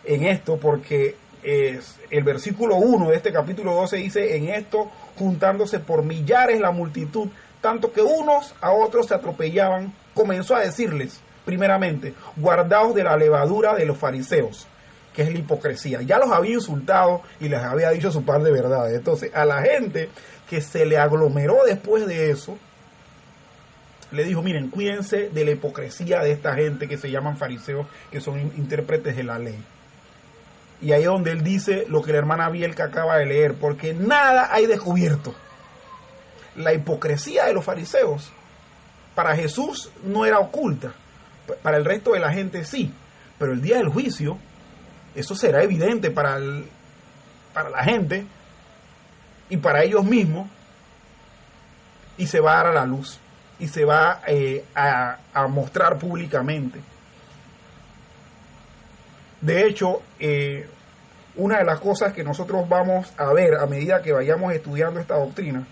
en esto, porque el versículo 1 de este capítulo 12 dice: en esto, juntándose por millares la multitud, tanto que unos a otros se atropellaban, comenzó a decirles, primeramente, guardaos de la levadura de los fariseos, que es la hipocresía. Ya los había insultado y les había dicho su par de verdades. Entonces, a la gente que se le aglomeró después de eso, le dijo: miren, cuídense de la hipocresía de esta gente que se llaman fariseos, que son intérpretes de la ley. Y ahí es donde él dice lo que la hermana Bielka acaba de leer: porque nada hay descubierto. La hipocresía de los fariseos para Jesús no era oculta, para el resto de la gente sí, pero el día del juicio eso será evidente para la gente y para ellos mismos, y se va a dar a la luz y se va a mostrar públicamente. De hecho, una de las cosas que nosotros vamos a ver a medida que vayamos estudiando esta doctrina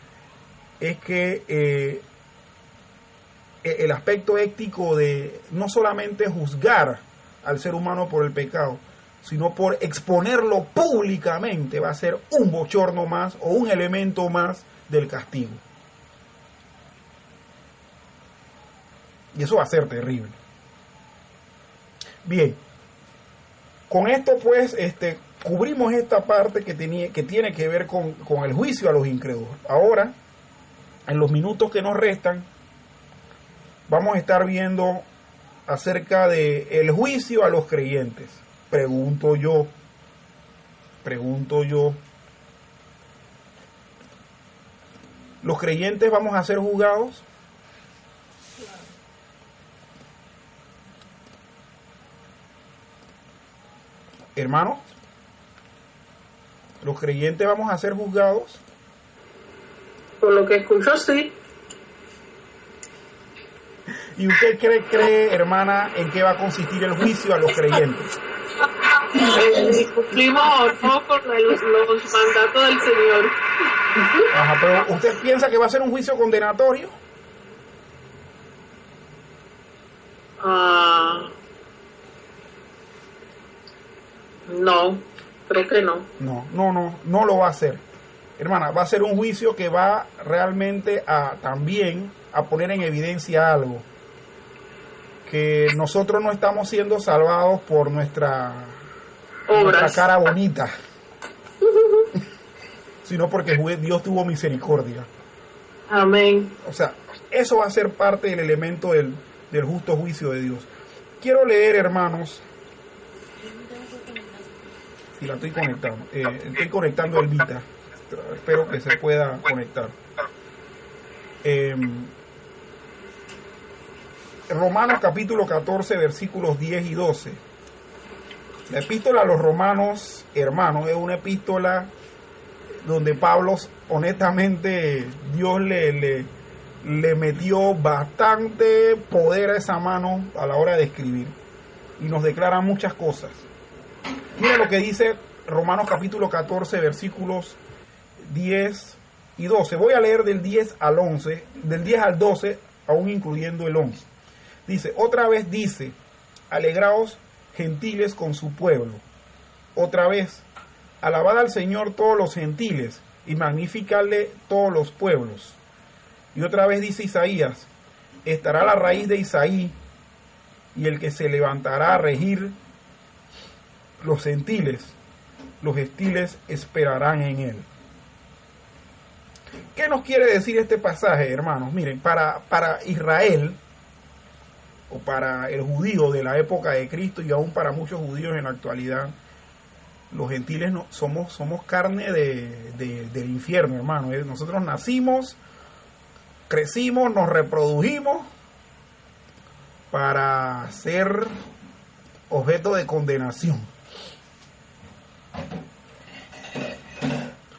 es que el aspecto ético de no solamente juzgar al ser humano por el pecado, sino por exponerlo públicamente, va a ser un bochorno más o un elemento más del castigo. Y eso va a ser terrible. Bien, con esto pues cubrimos esta parte que tiene que ver con el juicio a los incrédulos. Ahora, en los minutos que nos restan, vamos a estar viendo acerca del juicio a los creyentes. Pregunto yo, ¿los creyentes vamos a ser juzgados? Hermanos, ¿los creyentes vamos a ser juzgados? Por lo que escucho, sí. ¿Y usted cree, hermana, en qué va a consistir el juicio a los creyentes? Si cumplimos o no con los mandatos del Señor. Ajá, pero ¿usted piensa que va a ser un juicio condenatorio? No, creo que no. No lo va a hacer. Hermana, va a ser un juicio que va realmente también a poner en evidencia algo. Que nosotros no estamos siendo salvados por nuestra cara bonita, sino porque Dios tuvo misericordia. Amén. O sea, eso va a ser parte del elemento del justo juicio de Dios. Quiero leer, hermanos, si la estoy conectando, estoy conectando el Vita, espero que se pueda conectar. Romanos capítulo 14, versículos 10 y 12. La epístola a los romanos, hermanos, es una epístola donde Pablo, honestamente, Dios le metió bastante poder a esa mano a la hora de escribir, y nos declara muchas cosas. Mira lo que dice Romanos capítulo 14, versículos 10 y 12. Voy a leer del 10 al 11, del 10 al 12, aún incluyendo el 11. Dice, otra vez dice, alegraos gentiles con su pueblo. Otra vez, alabad al Señor todos los gentiles, y magnificarle todos los pueblos. Y otra vez dice Isaías, estará la raíz de Isaí y el que se levantará a regir los gentiles esperarán en él. ¿Qué nos quiere decir este pasaje, hermanos? Miren, para Israel, o para el judío de la época de Cristo, y aún para muchos judíos en la actualidad, los gentiles no, somos carne del infierno, hermano. Nosotros nacimos, crecimos, nos reprodujimos para ser objeto de condenación.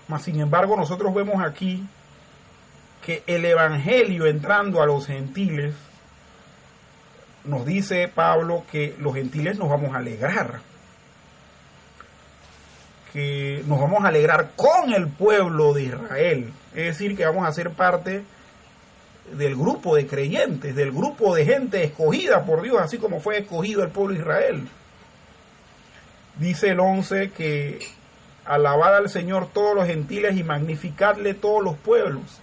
Mas, sin embargo, nosotros vemos aquí que el evangelio entrando a los gentiles, nos dice Pablo que los gentiles nos vamos a alegrar, que nos vamos a alegrar con el pueblo de Israel, es decir, que vamos a ser parte del grupo de creyentes, del grupo de gente escogida por Dios, así como fue escogido el pueblo de Israel. Dice el 11 que alabad al Señor todos los gentiles y magnificadle todos los pueblos.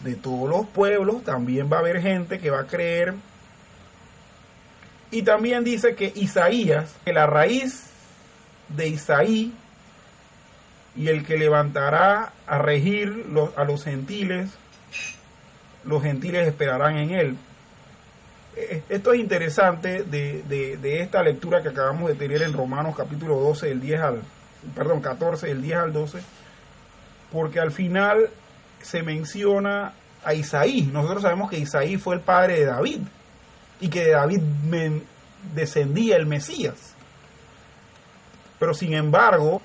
De todos los pueblos también va a haber gente que va a creer. Y también dice que Isaías, que la raíz de Isaí y el que levantará a regir a los gentiles esperarán en él. Esto es interesante de esta lectura que acabamos de tener en Romanos capítulo 14, del 10 al 12, porque al final se menciona a Isaí. Nosotros sabemos que Isaí fue el padre de David y que de David descendía el Mesías. Pero sin embargo,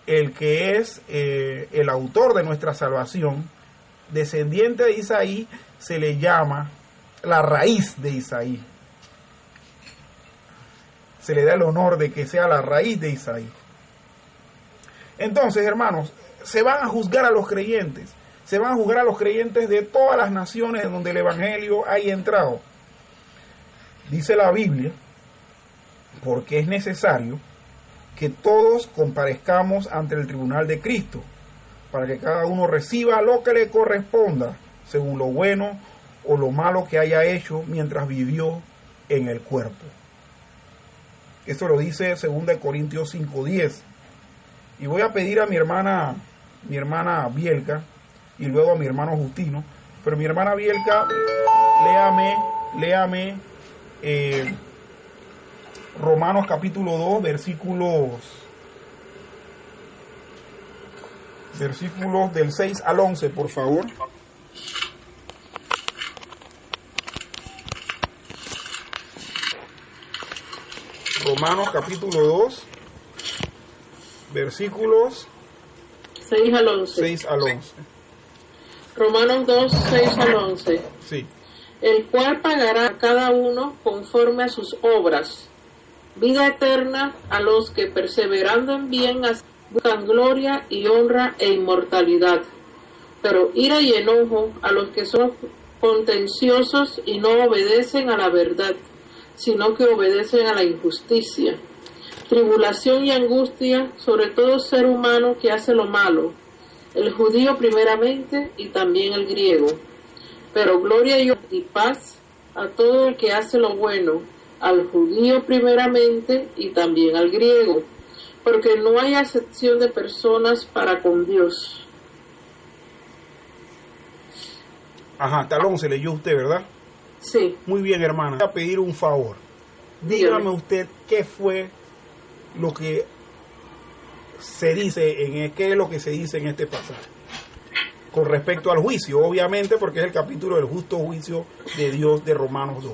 el que es el autor de nuestra salvación, descendiente de Isaí, se le llama la raíz de Isaí. Se le da el honor de que sea la raíz de Isaí. Entonces, hermanos, se van a juzgar a los creyentes. Se van a juzgar a los creyentes de todas las naciones en donde el evangelio haya entrado. Dice la Biblia, porque es necesario que todos comparezcamos ante el tribunal de Cristo, para que cada uno reciba lo que le corresponda, según lo bueno o lo malo que haya hecho mientras vivió en el cuerpo. Esto lo dice 2 Corintios 5:10. Y voy a pedir a mi hermana Bielka y luego a mi hermano Justino, pero mi hermana Bielka, léame Romanos capítulo 2, versículos del 6 al 11, por favor. Romanos capítulo 2, versículos 6 al 11. 6 al 11. Romanos 2, 6 al 11. Sí. El cual pagará a cada uno conforme a sus obras. Vida eterna a los que perseverando en bien buscan gloria y honra e inmortalidad. Pero ira y enojo a los que son contenciosos y no obedecen a la verdad, sino que obedecen a la injusticia. Tribulación y angustia sobre todo ser humano que hace lo malo, el judío primeramente y también el griego. Pero gloria y paz a todo el que hace lo bueno, al judío primeramente y también al griego, porque no hay acepción de personas para con Dios. Ajá, hasta el 11 leyó usted, ¿verdad? Sí. Muy bien, hermana. Voy a pedir un favor. Dígame usted qué fue lo que se dice qué es lo que se dice en este pasaje con respecto al juicio, obviamente, porque es el capítulo del justo juicio de Dios de Romanos 2.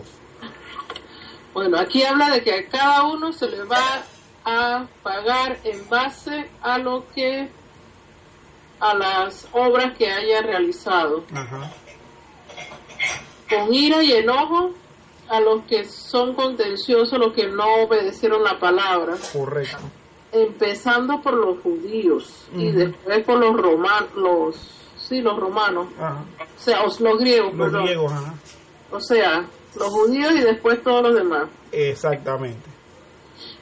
Bueno, aquí habla de que a cada uno se le va a pagar en base a las obras que haya realizado. Ajá. Con ira y enojo a los que son contenciosos, los que no obedecieron la palabra. Correcto. Empezando por los judíos y después por los romanos, los romanos. Ajá. O sea, los griegos, Los perdón. griegos, ajá. O sea, los judíos y después todos los demás. Exactamente.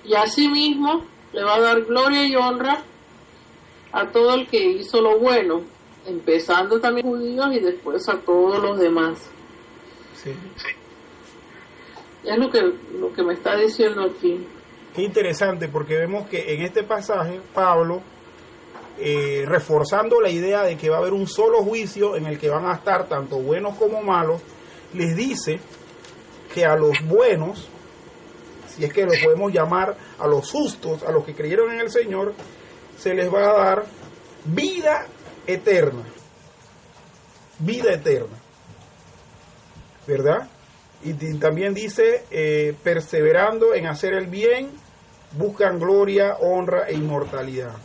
Y así mismo le va a dar gloria y honra a todo el que hizo lo bueno, empezando también judíos y después a todos los demás. Sí. Es lo que me está diciendo aquí. Qué interesante, porque vemos que en este pasaje Pablo, reforzando la idea de que va a haber un solo juicio en el que van a estar tanto buenos como malos, les dice que a los buenos, si es que los podemos llamar, a los justos, a los que creyeron en el Señor, se les va a dar vida eterna. Vida eterna. ¿Verdad? Y también dice, perseverando en hacer el bien, buscan gloria, honra e inmortalidad.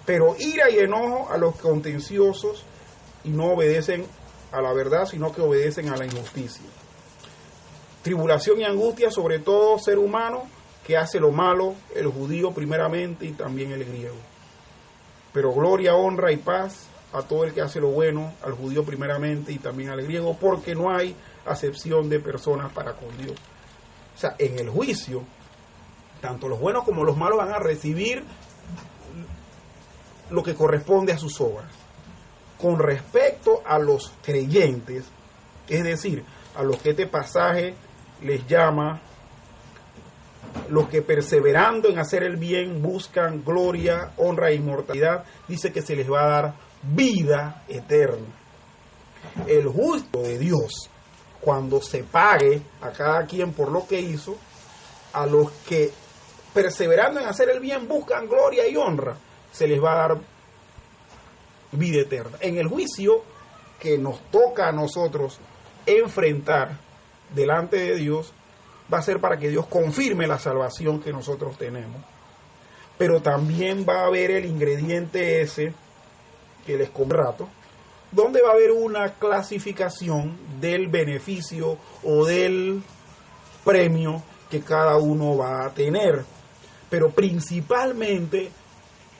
Pero ira y enojo a los contenciosos y no obedecen a la verdad, sino que obedecen a la injusticia. Tribulación y angustia sobre todo ser humano que hace lo malo, el judío primeramente y también el griego. Pero gloria, honra y paz a todo el que hace lo bueno, al judío primeramente y también al griego, porque no hay acepción de personas para con Dios. O sea, en el juicio, tanto los buenos como los malos van a recibir lo que corresponde a sus obras. Con respecto a los creyentes, es decir, a los que este pasaje les llama los que perseverando en hacer el bien buscan gloria, honra e inmortalidad, dice que se les va a dar vida eterna. El justo de Dios, cuando se pague a cada quien por lo que hizo, a los que perseverando en hacer el bien buscan gloria y honra, se les va a dar vida eterna. En el juicio que nos toca a nosotros enfrentar delante de Dios, va a ser para que Dios confirme la salvación que nosotros tenemos. Pero también va a haber el ingrediente ese que les comenté un rato, donde va a haber una clasificación del beneficio o del premio que cada uno va a tener. Pero principalmente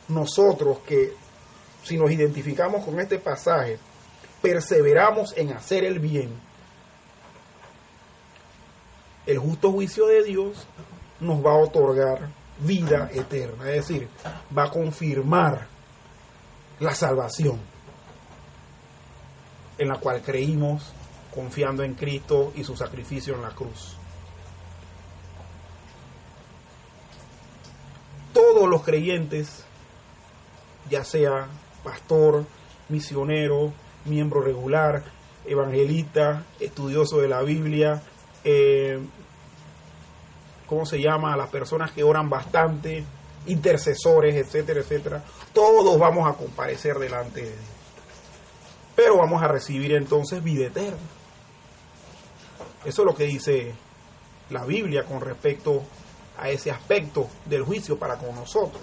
nosotros que, si nos identificamos con este pasaje, perseveramos en hacer el bien, el justo juicio de Dios nos va a otorgar vida eterna, es decir, va a confirmar la salvación en la cual creímos confiando en Cristo y su sacrificio en la cruz. Todos los creyentes, ya sea pastor, misionero, miembro regular, evangelista, estudioso de la Biblia, ¿cómo se llama? Las personas que oran bastante, intercesores, etcétera, etcétera. Todos vamos a comparecer delante de Dios. Pero vamos a recibir entonces vida eterna. Eso es lo que dice la Biblia con respecto a ese aspecto del juicio para con nosotros.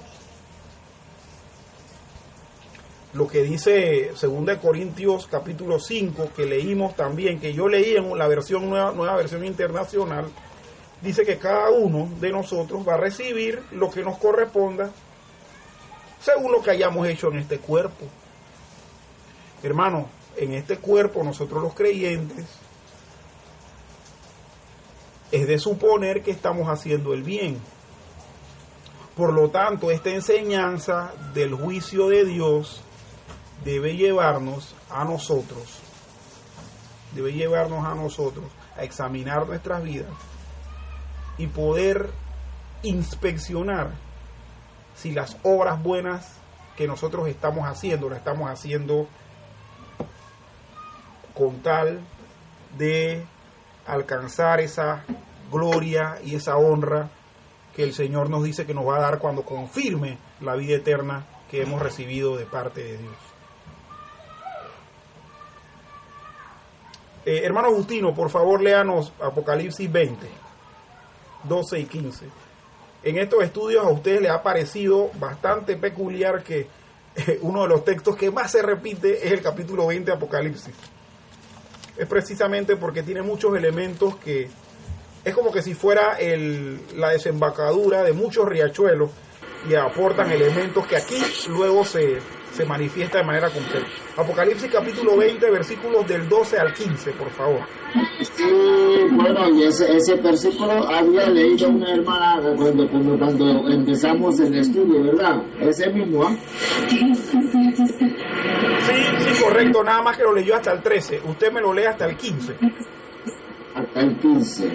Lo que dice 2 Corintios capítulo 5, que leímos también, que yo leí en la versión nueva versión internacional, dice que cada uno de nosotros va a recibir lo que nos corresponda según lo que hayamos hecho en este cuerpo. Hermano, en este cuerpo nosotros los creyentes es de suponer que estamos haciendo el bien. Por lo tanto, esta enseñanza del juicio de Dios debe llevarnos a nosotros a examinar nuestras vidas y poder inspeccionar si las obras buenas que nosotros estamos haciendo, las estamos haciendo con tal de alcanzar esa gloria y esa honra que el Señor nos dice que nos va a dar cuando confirme la vida eterna que hemos recibido de parte de Dios. Hermano Justino, por favor, léanos Apocalipsis 20, 12 y 15. En estos estudios a ustedes les ha parecido bastante peculiar que uno de los textos que más se repite es el capítulo 20 de Apocalipsis. Es precisamente porque tiene muchos elementos que es como que si fuera la desembocadura de muchos riachuelos y aportan elementos que aquí luego se se manifiesta de manera completa. Apocalipsis capítulo 20, versículos del 12 al 15, por favor. Sí, bueno, y ese versículo había leído una hermana cuando empezamos el estudio, ¿verdad? Ese mismo, ¿ah? Sí, correcto, nada más que lo leyó hasta el 13. Usted me lo lee hasta el 15. Hasta el 15.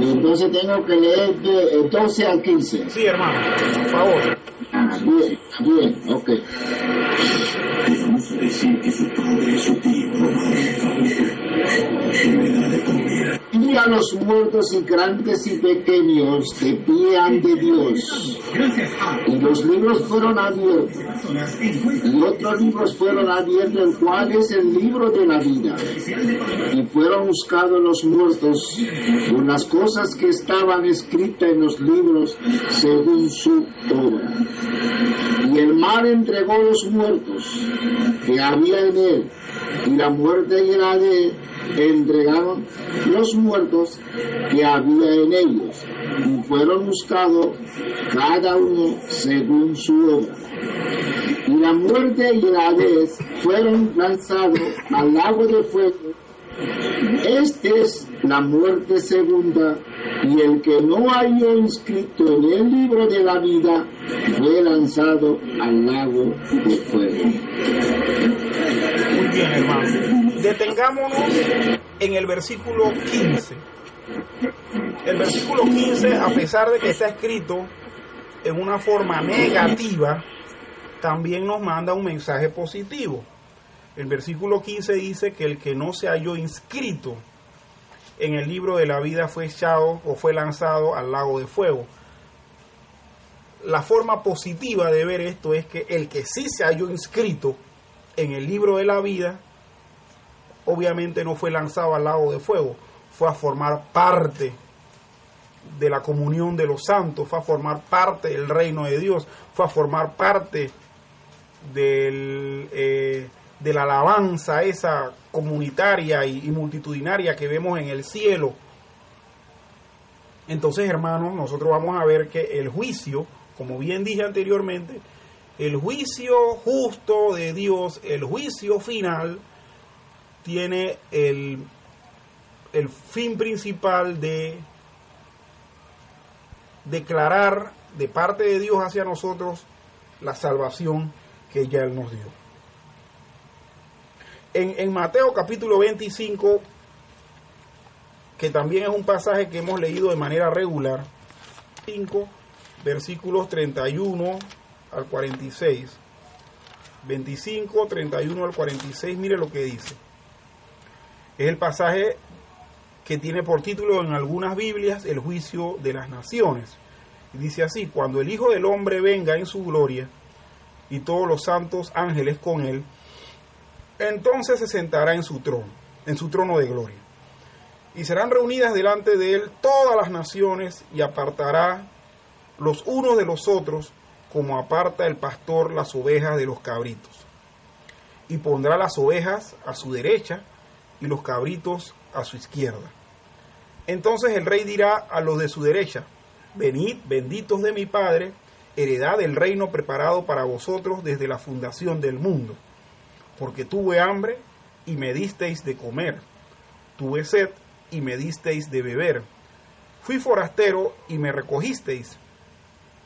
Y entonces tengo que leer de 12 al 15. Sí, hermano, por favor. Bien, ok. Vamos a decir que su padre y su tío no me da de comer. Y a los muertos y grandes y pequeños de pie ante Dios. Y los libros fueron abiertos. Y otros libros fueron abiertos, el cual es el libro de la vida. Y fueron buscados los muertos con las cosas que estaban escritas en los libros según su obra. Y el mar entregó los muertos que había en él, y la muerte y el Hades entregaron los muertos que había en ellos, y fueron buscados cada uno según su obra. Y la muerte y el Hades fueron lanzados al lago de fuego. Esta es la muerte segunda, y el que no halló inscrito en el libro de la vida fue lanzado al lago de fuego. Muy bien, hermano. Detengámonos en el versículo 15. El versículo 15, a pesar de que está escrito en una forma negativa, también nos manda un mensaje positivo. El versículo 15 dice que el que no se halló inscrito en el libro de la vida fue echado o fue lanzado al lago de fuego. La forma positiva de ver esto es que el que sí se halló inscrito en el libro de la vida, obviamente no fue lanzado al lago de fuego, fue a formar parte de la comunión de los santos, fue a formar parte del reino de Dios, fue a formar parte de la alabanza esa comunitaria y multitudinaria que vemos en el cielo. Entonces, hermanos, nosotros vamos a ver que el juicio, como bien dije anteriormente, el juicio justo de Dios, el juicio final, tiene el fin principal de declarar de parte de Dios hacia nosotros la salvación que ya Él nos dio. En Mateo capítulo 25, que también es un pasaje que hemos leído de manera regular, 5 versículos 31 al 46. 25, 31 al 46, mire lo que dice. Es el pasaje que tiene por título en algunas Biblias el juicio de las naciones. Y dice así: cuando el Hijo del Hombre venga en su gloria y todos los santos ángeles con él, entonces se sentará en su trono de gloria. Y serán reunidas delante de él todas las naciones, y apartará los unos de los otros, como aparta el pastor las ovejas de los cabritos. Y pondrá las ovejas a su derecha y los cabritos a su izquierda. Entonces el rey dirá a los de su derecha: venid, benditos de mi Padre, heredad del reino preparado para vosotros desde la fundación del mundo. Porque tuve hambre y me disteis de comer, tuve sed y me disteis de beber, fui forastero y me recogisteis,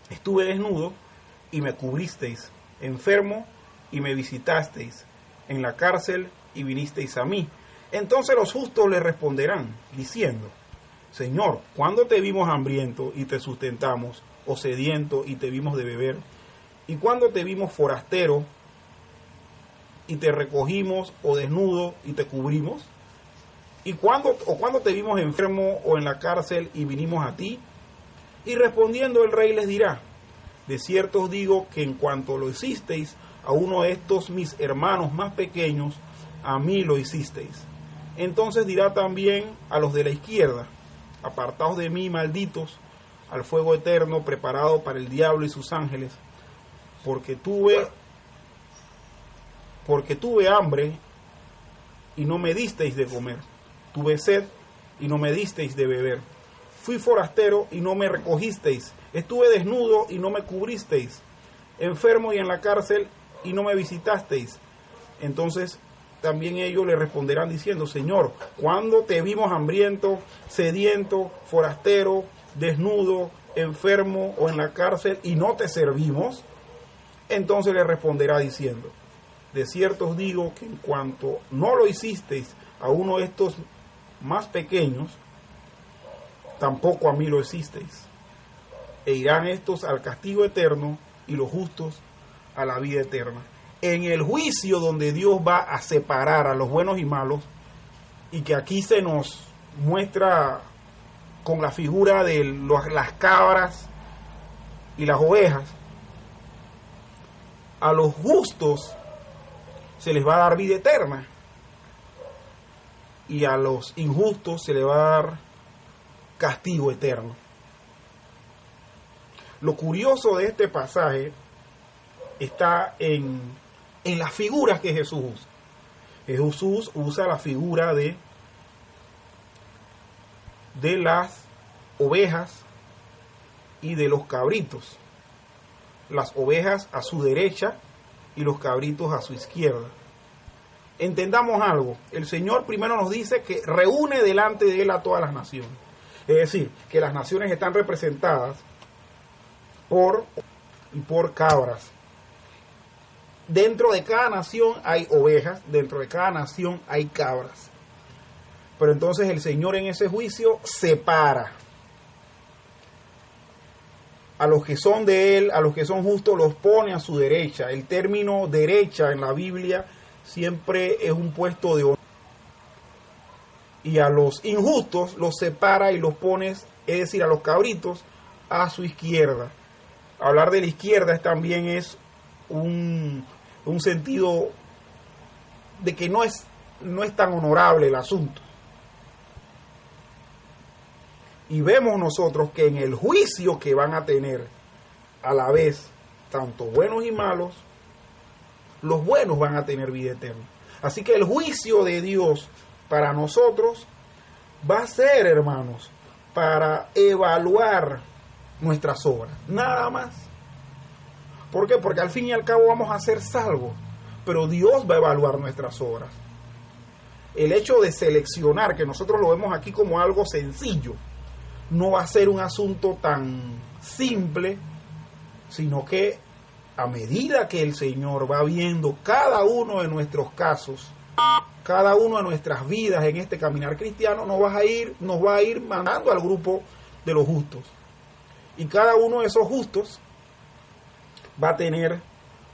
estuve desnudo y me cubristeis, enfermo y me visitasteis, en la cárcel y vinisteis a mí. Entonces los justos le responderán, diciendo: Señor, ¿cuándo te vimos hambriento y te sustentamos, o sediento y te vimos de beber? ¿Y cuándo te vimos forastero y te recogimos, o desnudo y te cubrimos? ¿Y cuándo te vimos enfermo o en la cárcel y vinimos a ti? Y respondiendo el rey les dirá: de cierto os digo que en cuanto lo hicisteis a uno de estos mis hermanos más pequeños, a mí lo hicisteis. Entonces dirá también a los de la izquierda: apartaos de mí, malditos, al fuego eterno preparado para el diablo y sus ángeles, porque tuve hambre y no me disteis de comer, tuve sed y no me disteis de beber, fui forastero y no me recogisteis, estuve desnudo y no me cubristeis, enfermo y en la cárcel y no me visitasteis. Entonces también ellos le responderán diciendo, Señor, ¿cuándo te vimos hambriento, sediento, forastero, desnudo, enfermo o en la cárcel y no te servimos? Entonces le responderá diciendo, de cierto os digo que en cuanto no lo hicisteis a uno de estos más pequeños, tampoco a mí lo hicisteis. E irán estos al castigo eterno y los justos a la vida eterna. En el juicio donde Dios va a separar a los buenos y malos, y que aquí se nos muestra con la figura de las cabras y las ovejas, a los justos se les va a dar vida eterna y a los injustos se les va a dar castigo eterno. Lo curioso de este pasaje está en las figuras que Jesús usa. Jesús usa la figura de las ovejas y de los cabritos. Las ovejas a su derecha y los cabritos a su izquierda. Entendamos algo, el Señor primero nos dice que reúne delante de Él a todas las naciones. Es decir, que las naciones están representadas por cabras. Dentro de cada nación hay ovejas, dentro de cada nación hay cabras. Pero entonces el Señor en ese juicio separa a los que son de Él, a los que son justos, los pone a su derecha. El término derecha en la Biblia siempre es un puesto de honor. Y a los injustos los separa y los pone, es decir, a los cabritos, a su izquierda. Hablar de la izquierda también es un sentido de que no es tan honorable el asunto. Y vemos nosotros que en el juicio que van a tener a la vez tanto buenos y malos, los buenos van a tener vida eterna. Así que el juicio de Dios para nosotros va a ser, hermanos, para evaluar nuestras obras, nada más. ¿Por qué? Porque al fin y al cabo vamos a ser salvos, pero Dios va a evaluar nuestras obras. El hecho de seleccionar, que nosotros lo vemos aquí como algo sencillo, no va a ser un asunto tan simple, sino que a medida que el Señor va viendo cada uno de nuestros casos, cada una de nuestras vidas en este caminar cristiano, nos va a ir mandando al grupo de los justos. Y cada uno de esos justos va a tener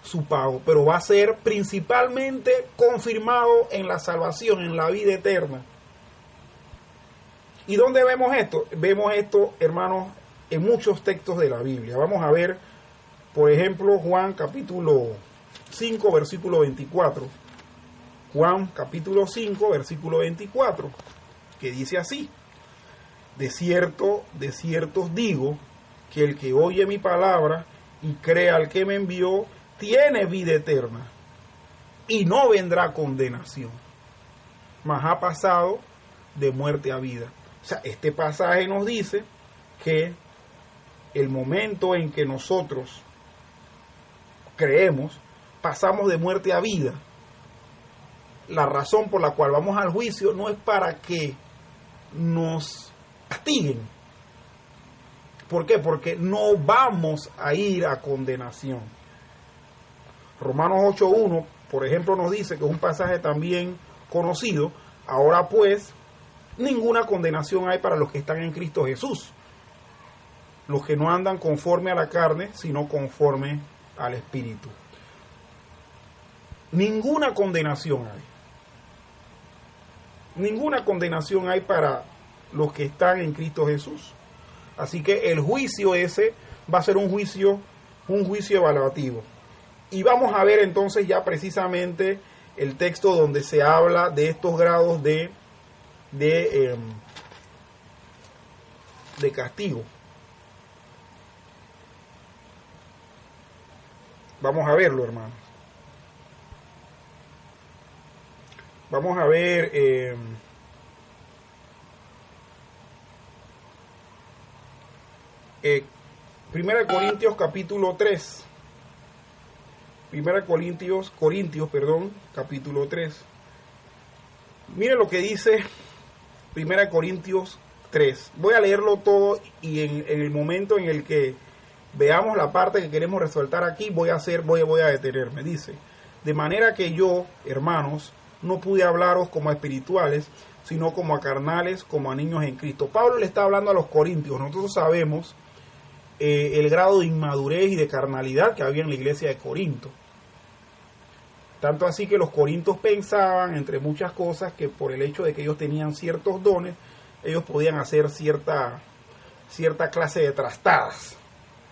su pago, pero va a ser principalmente confirmado en la salvación, en la vida eterna. ¿Y dónde vemos esto? Vemos esto, hermanos, en muchos textos de la Biblia. Vamos a ver, por ejemplo, Juan capítulo 5, versículo 24. Juan capítulo 5, versículo 24, que dice así: de cierto os digo, que el que oye mi palabra y cree al que me envió, tiene vida eterna, y no vendrá condenación, mas ha pasado de muerte a vida. O sea, este pasaje nos dice que el momento en que nosotros creemos, pasamos de muerte a vida. La razón por la cual vamos al juicio no es para que nos castiguen. ¿Por qué? Porque no vamos a ir a condenación. Romanos 8.1, por ejemplo, nos dice, que es un pasaje también conocido: ahora pues, ninguna condenación hay para los que están en Cristo Jesús, los que no andan conforme a la carne, sino conforme al Espíritu. Ninguna condenación hay. Ninguna condenación hay para los que están en Cristo Jesús. Así que el juicio ese va a ser un juicio evaluativo. Y vamos a ver entonces ya precisamente el texto donde se habla de estos grados de castigo. Vamos a verlo, hermanos. Vamos a ver Primera de Corintios capítulo 3. Primera Corintios, capítulo 3. Mire lo que dice Primera Corintios 3. Voy a leerlo todo y en el momento en el que veamos la parte que queremos resaltar aquí, voy a detenerme. Dice, de manera que yo, hermanos, no pude hablaros como a espirituales, sino como a carnales, como a niños en Cristo. Pablo le está hablando a los corintios. Nosotros sabemos el grado de inmadurez y de carnalidad que había en la iglesia de Corinto. Tanto así que los corintios pensaban, entre muchas cosas, que por el hecho de que ellos tenían ciertos dones, ellos podían hacer cierta clase de trastadas.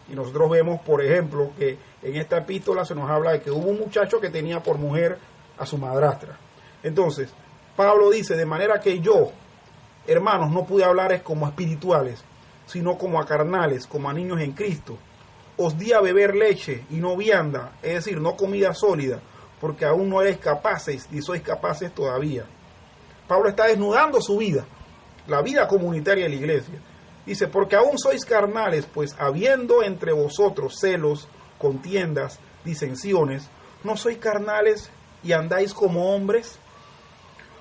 Y nosotros vemos, por ejemplo, que en esta epístola se nos habla de que hubo un muchacho que tenía por mujer a su madrastra. Entonces, Pablo dice, de manera que yo, hermanos, no pude hablar como espirituales, sino como a carnales, como a niños en Cristo. Os di a beber leche y no vianda, es decir, no comida sólida, porque aún no eres capaces, ni sois capaces todavía. Pablo está desnudando su vida, la vida comunitaria de la iglesia. Dice, porque aún sois carnales, pues habiendo entre vosotros celos, contiendas, disensiones, ¿no sois carnales y andáis como hombres?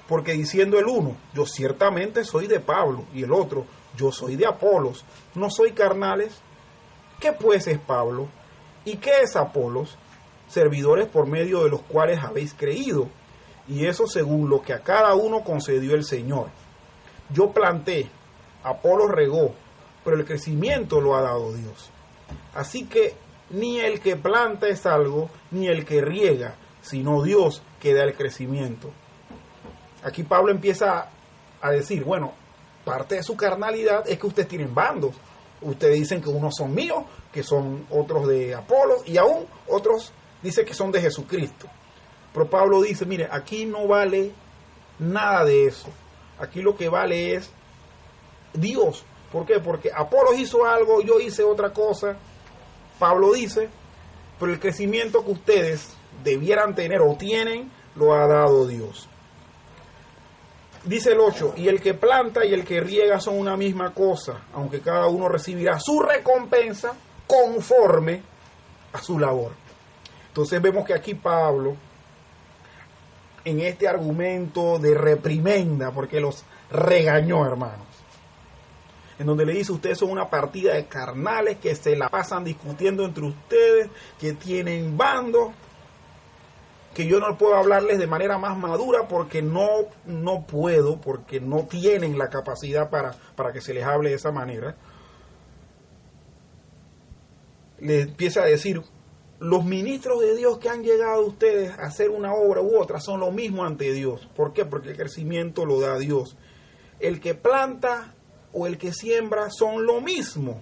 Porque diciendo el uno, yo ciertamente soy de Pablo, y el otro, yo soy de Apolos, ¿no soy carnales? ¿Qué pues es Pablo? ¿Y qué es Apolos? Servidores por medio de los cuales habéis creído, y eso según lo que a cada uno concedió el Señor. Yo planté, Apolos regó, pero el crecimiento lo ha dado Dios. Así que ni el que planta es algo, ni el que riega, sino Dios que da el crecimiento. Aquí Pablo empieza a decir, bueno, parte de su carnalidad es que ustedes tienen bandos. Ustedes dicen que unos son míos, que son otros de Apolos, y aún otros dicen que son de Jesucristo. Pero Pablo dice, mire, aquí no vale nada de eso. Aquí lo que vale es Dios. ¿Por qué? Porque Apolos hizo algo, yo hice otra cosa. Pablo dice, pero el crecimiento que ustedes debieran tener o tienen, lo ha dado Dios. Dice el 8, y el que planta y el que riega son una misma cosa, aunque cada uno recibirá su recompensa conforme a su labor. Entonces vemos que aquí Pablo, en este argumento de reprimenda, porque los regañó, hermanos, en donde le dice, ustedes son una partida de carnales que se la pasan discutiendo entre ustedes, que tienen bandos, que yo no puedo hablarles de manera más madura porque no puedo, porque no tienen la capacidad para que se les hable de esa manera. Le empieza a decir, los ministros de Dios que han llegado a ustedes a hacer una obra u otra son lo mismo ante Dios. ¿Por qué? Porque el crecimiento lo da Dios. El que planta o el que siembra son lo mismo.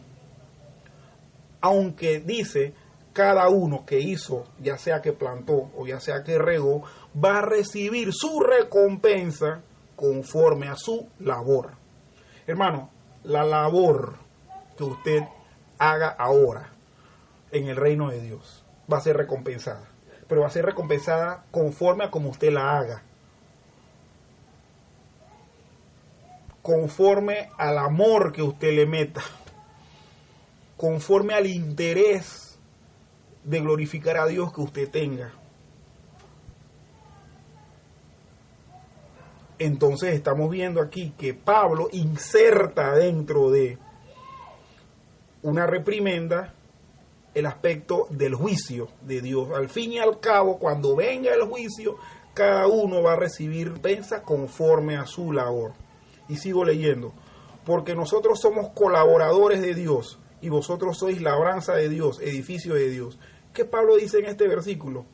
Aunque dice, cada uno que hizo, ya sea que plantó o ya sea que regó, va a recibir su recompensa conforme a su labor. Hermano, la labor que usted haga ahora en el reino de Dios va a ser recompensada, pero va a ser recompensada conforme a como usted la haga, conforme al amor que usted le meta, conforme al interés de glorificar a Dios que usted tenga. Entonces estamos viendo aquí que Pablo inserta dentro de una reprimenda el aspecto del juicio de Dios. Al fin y al cabo, cuando venga el juicio, cada uno va a recibir recompensa conforme a su labor. Y sigo leyendo, porque nosotros somos colaboradores de Dios, y vosotros sois labranza de Dios, edificio de Dios. ¿Qué Pablo dice en este versículo?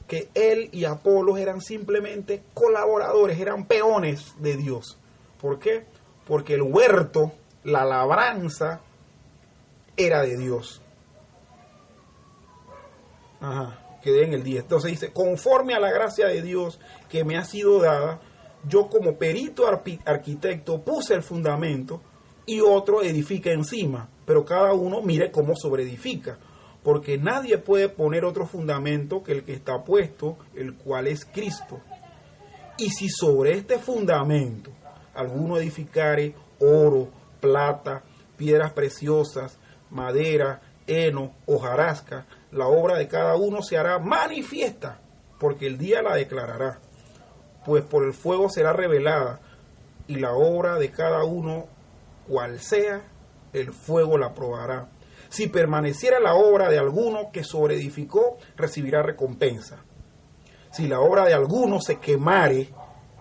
Que él y Apolos eran simplemente colaboradores, eran peones de Dios. ¿Por qué? Porque el huerto, la labranza, era de Dios. Quedé en el 10. Entonces dice, conforme a la gracia de Dios que me ha sido dada, yo como perito arquitecto puse el fundamento y otro edifica encima, pero cada uno mire cómo sobreedifica, porque nadie puede poner otro fundamento que el que está puesto, el cual es Cristo. Y si sobre este fundamento alguno edificare oro, plata, piedras preciosas, madera, heno, hojarasca, la obra de cada uno se hará manifiesta, porque el día la declarará, pues por el fuego será revelada, y la obra de cada uno, cual sea, el fuego la probará. Si permaneciera la obra de alguno que sobreedificó, recibirá recompensa. Si la obra de alguno se quemare,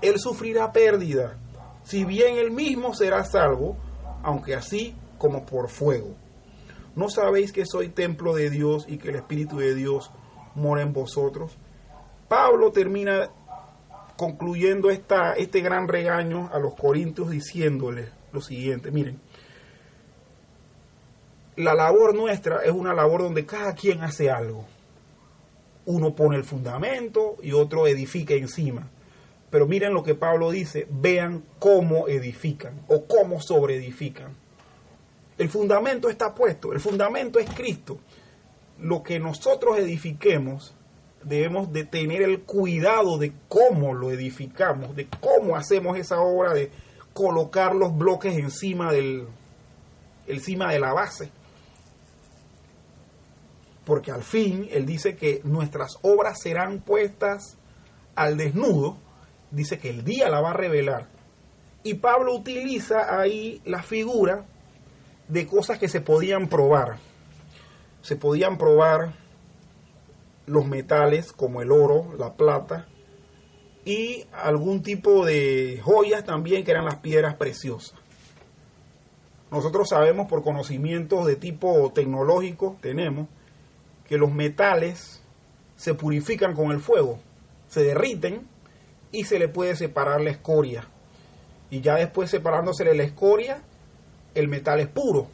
él sufrirá pérdida, si bien él mismo será salvo, aunque así como por fuego. ¿No sabéis que soy templo de Dios y que el Espíritu de Dios mora en vosotros? Pablo termina concluyendo este gran regaño a los corintios diciéndoles lo siguiente. Miren, la labor nuestra es una labor donde cada quien hace algo. Uno pone el fundamento y otro edifica encima. Pero miren lo que Pablo dice, vean cómo edifican o cómo sobreedifican. El fundamento está puesto, el fundamento es Cristo. Lo que nosotros edifiquemos, debemos de tener el cuidado de cómo lo edificamos, de cómo hacemos esa obra de colocar los bloques encima de la base. Porque al fin, él dice que nuestras obras serán puestas al desnudo, dice que el día la va a revelar. Y Pablo utiliza ahí la figura de cosas que se podían probar. Se podían probar los metales como el oro, la plata y algún tipo de joyas también que eran las piedras preciosas. Nosotros sabemos por conocimientos de tipo tecnológico, tenemos que los metales se purifican con el fuego, se derriten y se le puede separar la escoria. Y ya después separándosele la escoria, el metal es puro.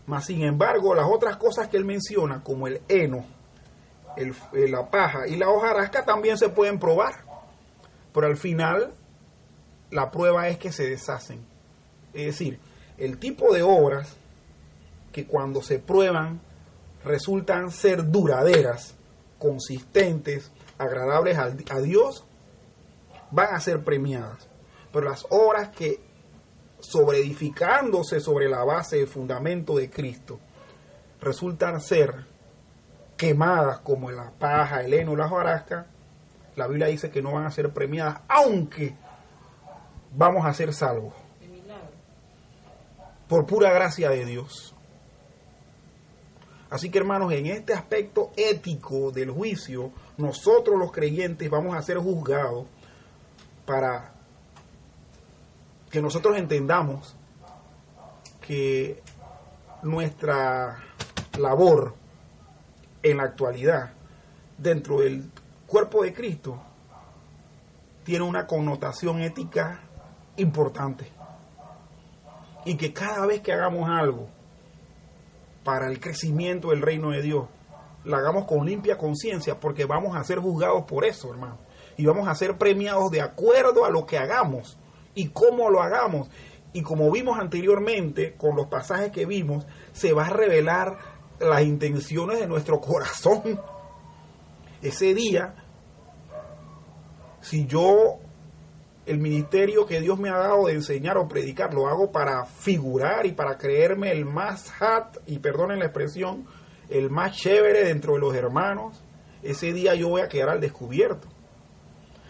Mas sin embargo, las otras cosas que él menciona, como el heno, la paja y la hojarasca, también se pueden probar. Pero al final, la prueba es que se deshacen. Es decir, el tipo de obras que cuando se prueban resultan ser duraderas, consistentes, agradables a Dios, van a ser premiadas. Pero las obras que sobreedificándose sobre la base del fundamento de Cristo resultan ser quemadas como la paja, el heno, la hojarasca, la Biblia dice que no van a ser premiadas, aunque vamos a ser salvos por pura gracia de Dios. Así que hermanos, en este aspecto ético del juicio, nosotros los creyentes vamos a ser juzgados para que nosotros entendamos que nuestra labor en la actualidad dentro del cuerpo de Cristo tiene una connotación ética importante, y que cada vez que hagamos algo para el crecimiento del reino de Dios, lo hagamos con limpia conciencia, porque vamos a ser juzgados por eso, hermano, y vamos a ser premiados de acuerdo a lo que hagamos y cómo lo hagamos. Y como vimos anteriormente, con los pasajes que vimos, se va a revelar las intenciones de nuestro corazón. Ese día, si yo, el ministerio que Dios me ha dado de enseñar o predicar, lo hago para figurar y para creerme el más hot, y perdonen la expresión, el más chévere dentro de los hermanos, ese día yo voy a quedar al descubierto.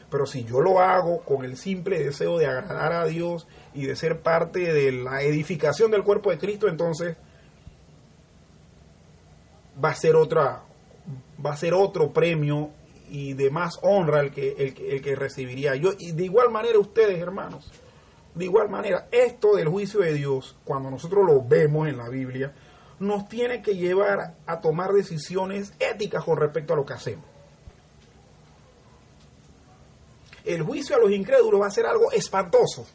Pero si yo lo hago con el simple deseo de agradar a Dios y de ser parte de la edificación del cuerpo de Cristo, entonces va a ser otro premio y de más honra el que recibiría yo. Y de igual manera ustedes, hermanos, de igual manera, esto del juicio de Dios, cuando nosotros lo vemos en la Biblia, nos tiene que llevar a tomar decisiones éticas con respecto a lo que hacemos. El juicio a los incrédulos va a ser algo espantoso.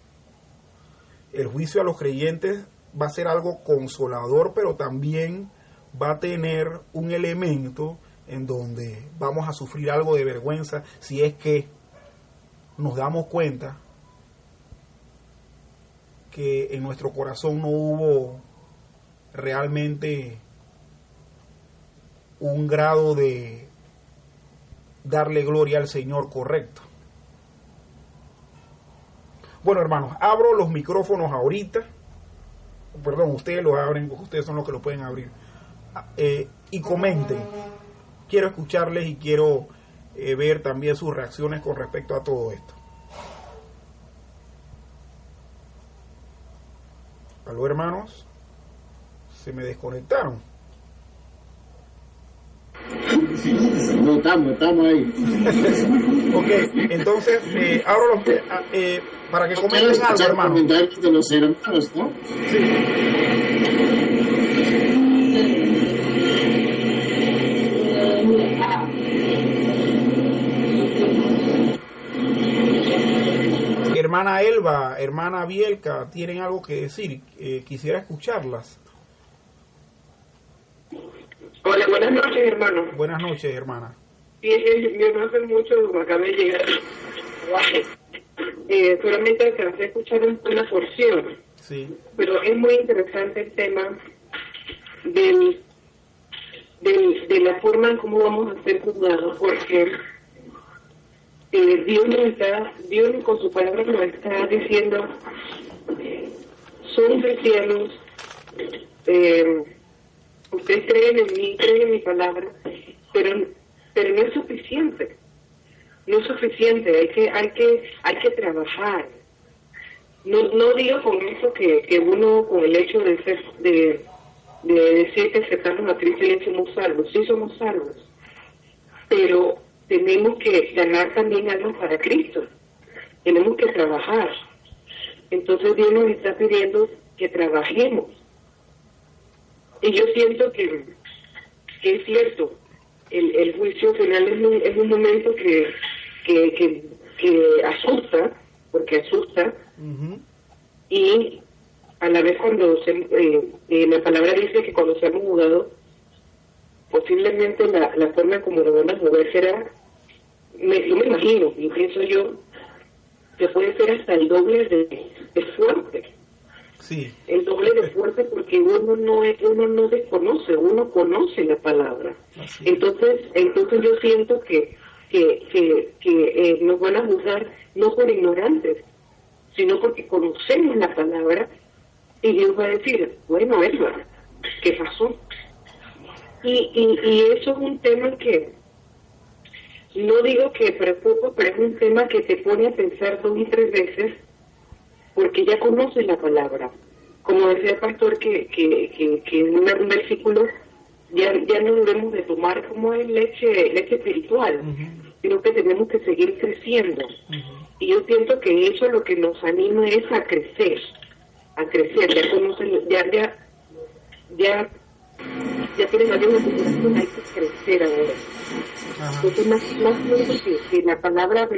El juicio a los creyentes va a ser algo consolador, pero también va a tener un elemento en donde vamos a sufrir algo de vergüenza si es que nos damos cuenta que en nuestro corazón no hubo realmente un grado de darle gloria al Señor correcto. Bueno, hermanos, abro los micrófonos ahorita. Perdón, ustedes los abren porque ustedes son los que lo pueden abrir. y comenten. Quiero escucharles y quiero ver también sus reacciones con respecto a todo esto. Aló, hermanos, se me desconectaron. No, estamos ahí. Ok, entonces abro los para que comenten algo, hermano. Comentarios de los hermanos, ¿no? Hermana Elba, hermana Bielka, ¿tienen algo que decir? Quisiera escucharlas. Hola, buenas noches, hermano. Buenas noches, hermana. Yo no hace mucho, acabé de llegar. Solamente alcancé a escuchar una porción. Sí. Pero es muy interesante el tema de la forma en cómo vamos a ser juzgados, porque Dios con su palabra nos está diciendo, son cristianos, ustedes creen en mí, creen en mi palabra, pero no es suficiente. No es suficiente, hay que trabajar. No digo con eso que uno, con el hecho de decir que aceptamos a Cristo y somos salvos. Sí somos salvos, pero tenemos que ganar también algo para Cristo. Tenemos que trabajar. Entonces Dios nos está pidiendo que trabajemos. Y yo siento que es cierto, el juicio final es un momento que asusta, porque asusta, y a la vez cuando la palabra dice que cuando seamos juzgados, posiblemente la forma como nos van a mover será, yo me imagino, y pienso yo, que puede ser hasta el doble de fuerte. Sí. El doble de fuerte, porque uno no desconoce, uno conoce la palabra. Entonces yo siento que nos van a juzgar no por ignorantes, sino porque conocemos la palabra, y Dios va a decir, bueno, Edward, ¿qué pasó? Y eso es un tema que no digo que preocupa, pero es un tema que te pone a pensar 2 y 3 veces, porque ya conoces la palabra. Como decía el pastor, que en un versículo ya no debemos de tomar como es leche espiritual, sino que tenemos que seguir creciendo. Y yo siento que eso lo que nos anima es a crecer. Ya conocen, ya tienes algo de corazón, hay que crecer ahora. Entonces más que la palabra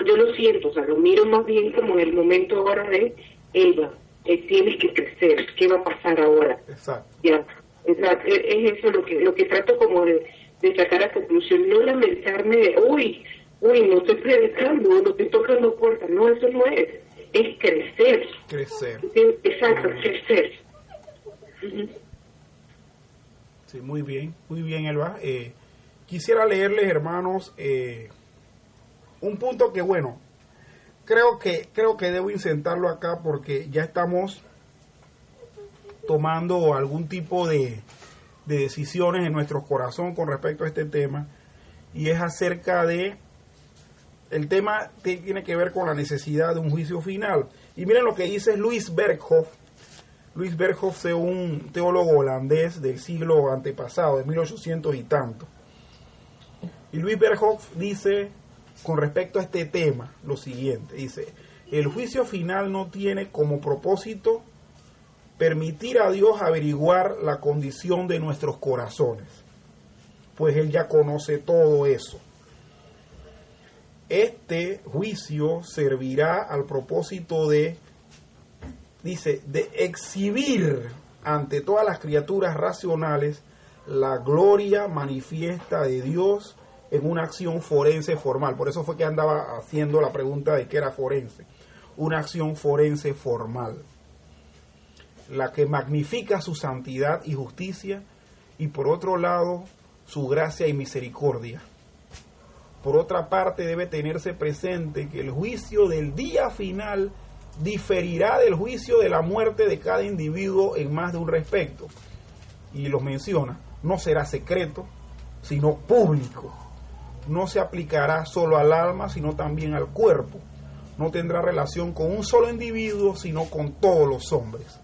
yo lo siento, o sea, lo miro más bien como en el momento ahora de Elba, tienes que crecer, ¿qué va a pasar ahora? Exacto. Ya, exacto. Es eso lo que trato como de sacar a conclusión, no lamentarme de, uy, no estoy predicando, no estoy tocando puertas, no, eso no es crecer. Crecer. Exacto, crecer. Sí, muy bien, Elba. Quisiera leerles, hermanos, un punto que, bueno, creo que debo insertarlo acá porque ya estamos tomando algún tipo de decisiones en nuestro corazón con respecto a este tema, y es acerca de, el tema tiene que ver con la necesidad de un juicio final. Y miren lo que dice Louis Berkhoff. Louis Berkhoff fue un teólogo holandés del siglo antepasado, de 1800 y tanto. Y Louis Berkhoff dice con respecto a este tema lo siguiente, dice: el juicio final no tiene como propósito permitir a Dios averiguar la condición de nuestros corazones, pues Él ya conoce todo eso. Este juicio servirá al propósito de exhibir ante todas las criaturas racionales la gloria manifiesta de Dios en una acción forense formal. Por eso fue que andaba haciendo la pregunta de qué era forense. Una acción forense formal, la que magnifica su santidad y justicia, y por otro lado su gracia y misericordia. Por otra parte, debe tenerse presente que el juicio del día final diferirá del juicio de la muerte de cada individuo en más de un respecto. Y los menciona: no será secreto, sino público. No se aplicará solo al alma, sino también al cuerpo. No tendrá relación con un solo individuo, sino con todos los hombres.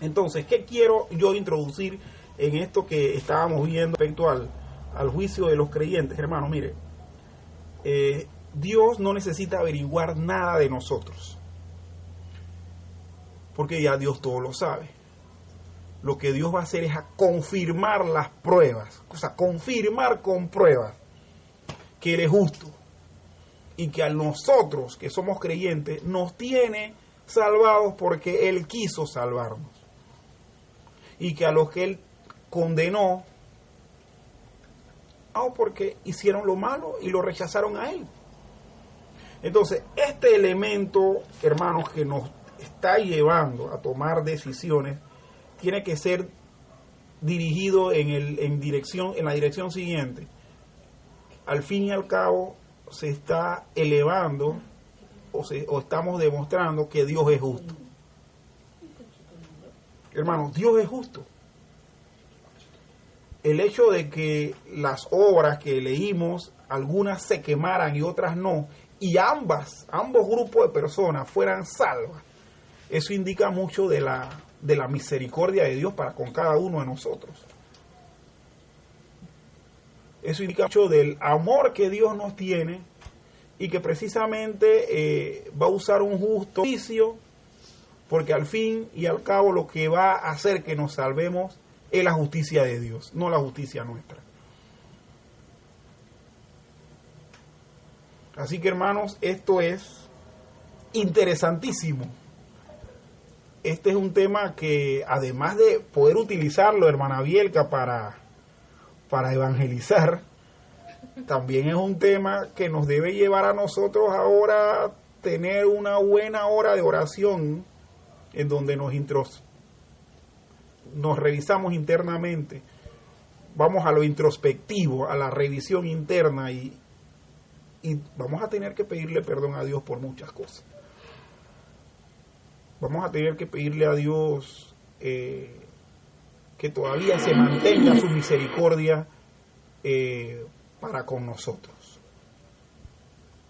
Entonces, ¿qué quiero yo introducir en esto que estábamos viendo respecto al juicio de los creyentes? Hermano, mire, Dios no necesita averiguar nada de nosotros, porque ya Dios todo lo sabe. Lo que Dios va a hacer es a confirmar las pruebas, o sea, confirmar con pruebas que Él es justo y que a nosotros que somos creyentes nos tiene salvados porque Él quiso salvarnos, y que a los que Él condenó, porque hicieron lo malo y lo rechazaron a Él. Entonces, este elemento, hermanos, que nos está llevando a tomar decisiones, tiene que ser dirigido en la dirección siguiente. Al fin y al cabo, se está elevando o estamos demostrando que Dios es justo. Hermanos, Dios es justo. El hecho de que las obras que leímos, algunas se quemaran y otras no, y ambos grupos de personas fueran salvas, eso indica mucho de la misericordia de Dios para con cada uno de nosotros. Eso indica mucho del amor que Dios nos tiene, y que precisamente va a usar un justo juicio, porque al fin y al cabo lo que va a hacer que nos salvemos es la justicia de Dios, no la justicia nuestra. Así que, hermanos, esto es interesantísimo. Este es un tema que, además de poder utilizarlo, hermana Bielka, para evangelizar, también es un tema que nos debe llevar a nosotros ahora a tener una buena hora de oración en donde nos revisamos internamente, vamos a lo introspectivo, a la revisión interna, y vamos a tener que pedirle perdón a Dios por muchas cosas. Vamos a tener que pedirle a Dios que todavía se mantenga su misericordia para con nosotros.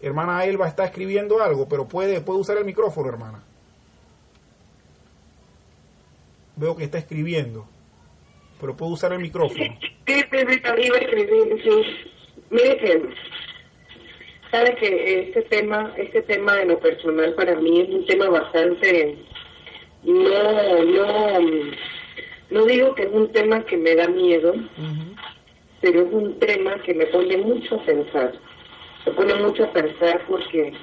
Hermana Elba está escribiendo algo, pero puede usar el micrófono, hermana. Veo que está escribiendo, pero puede usar el micrófono. Sí, iba a escribir, sí. Mire que, sabe que este tema de lo personal para mí es un tema bastante, no digo que es un tema que me da miedo, pero es un tema que me pone mucho a pensar. Me pone mucho a pensar porque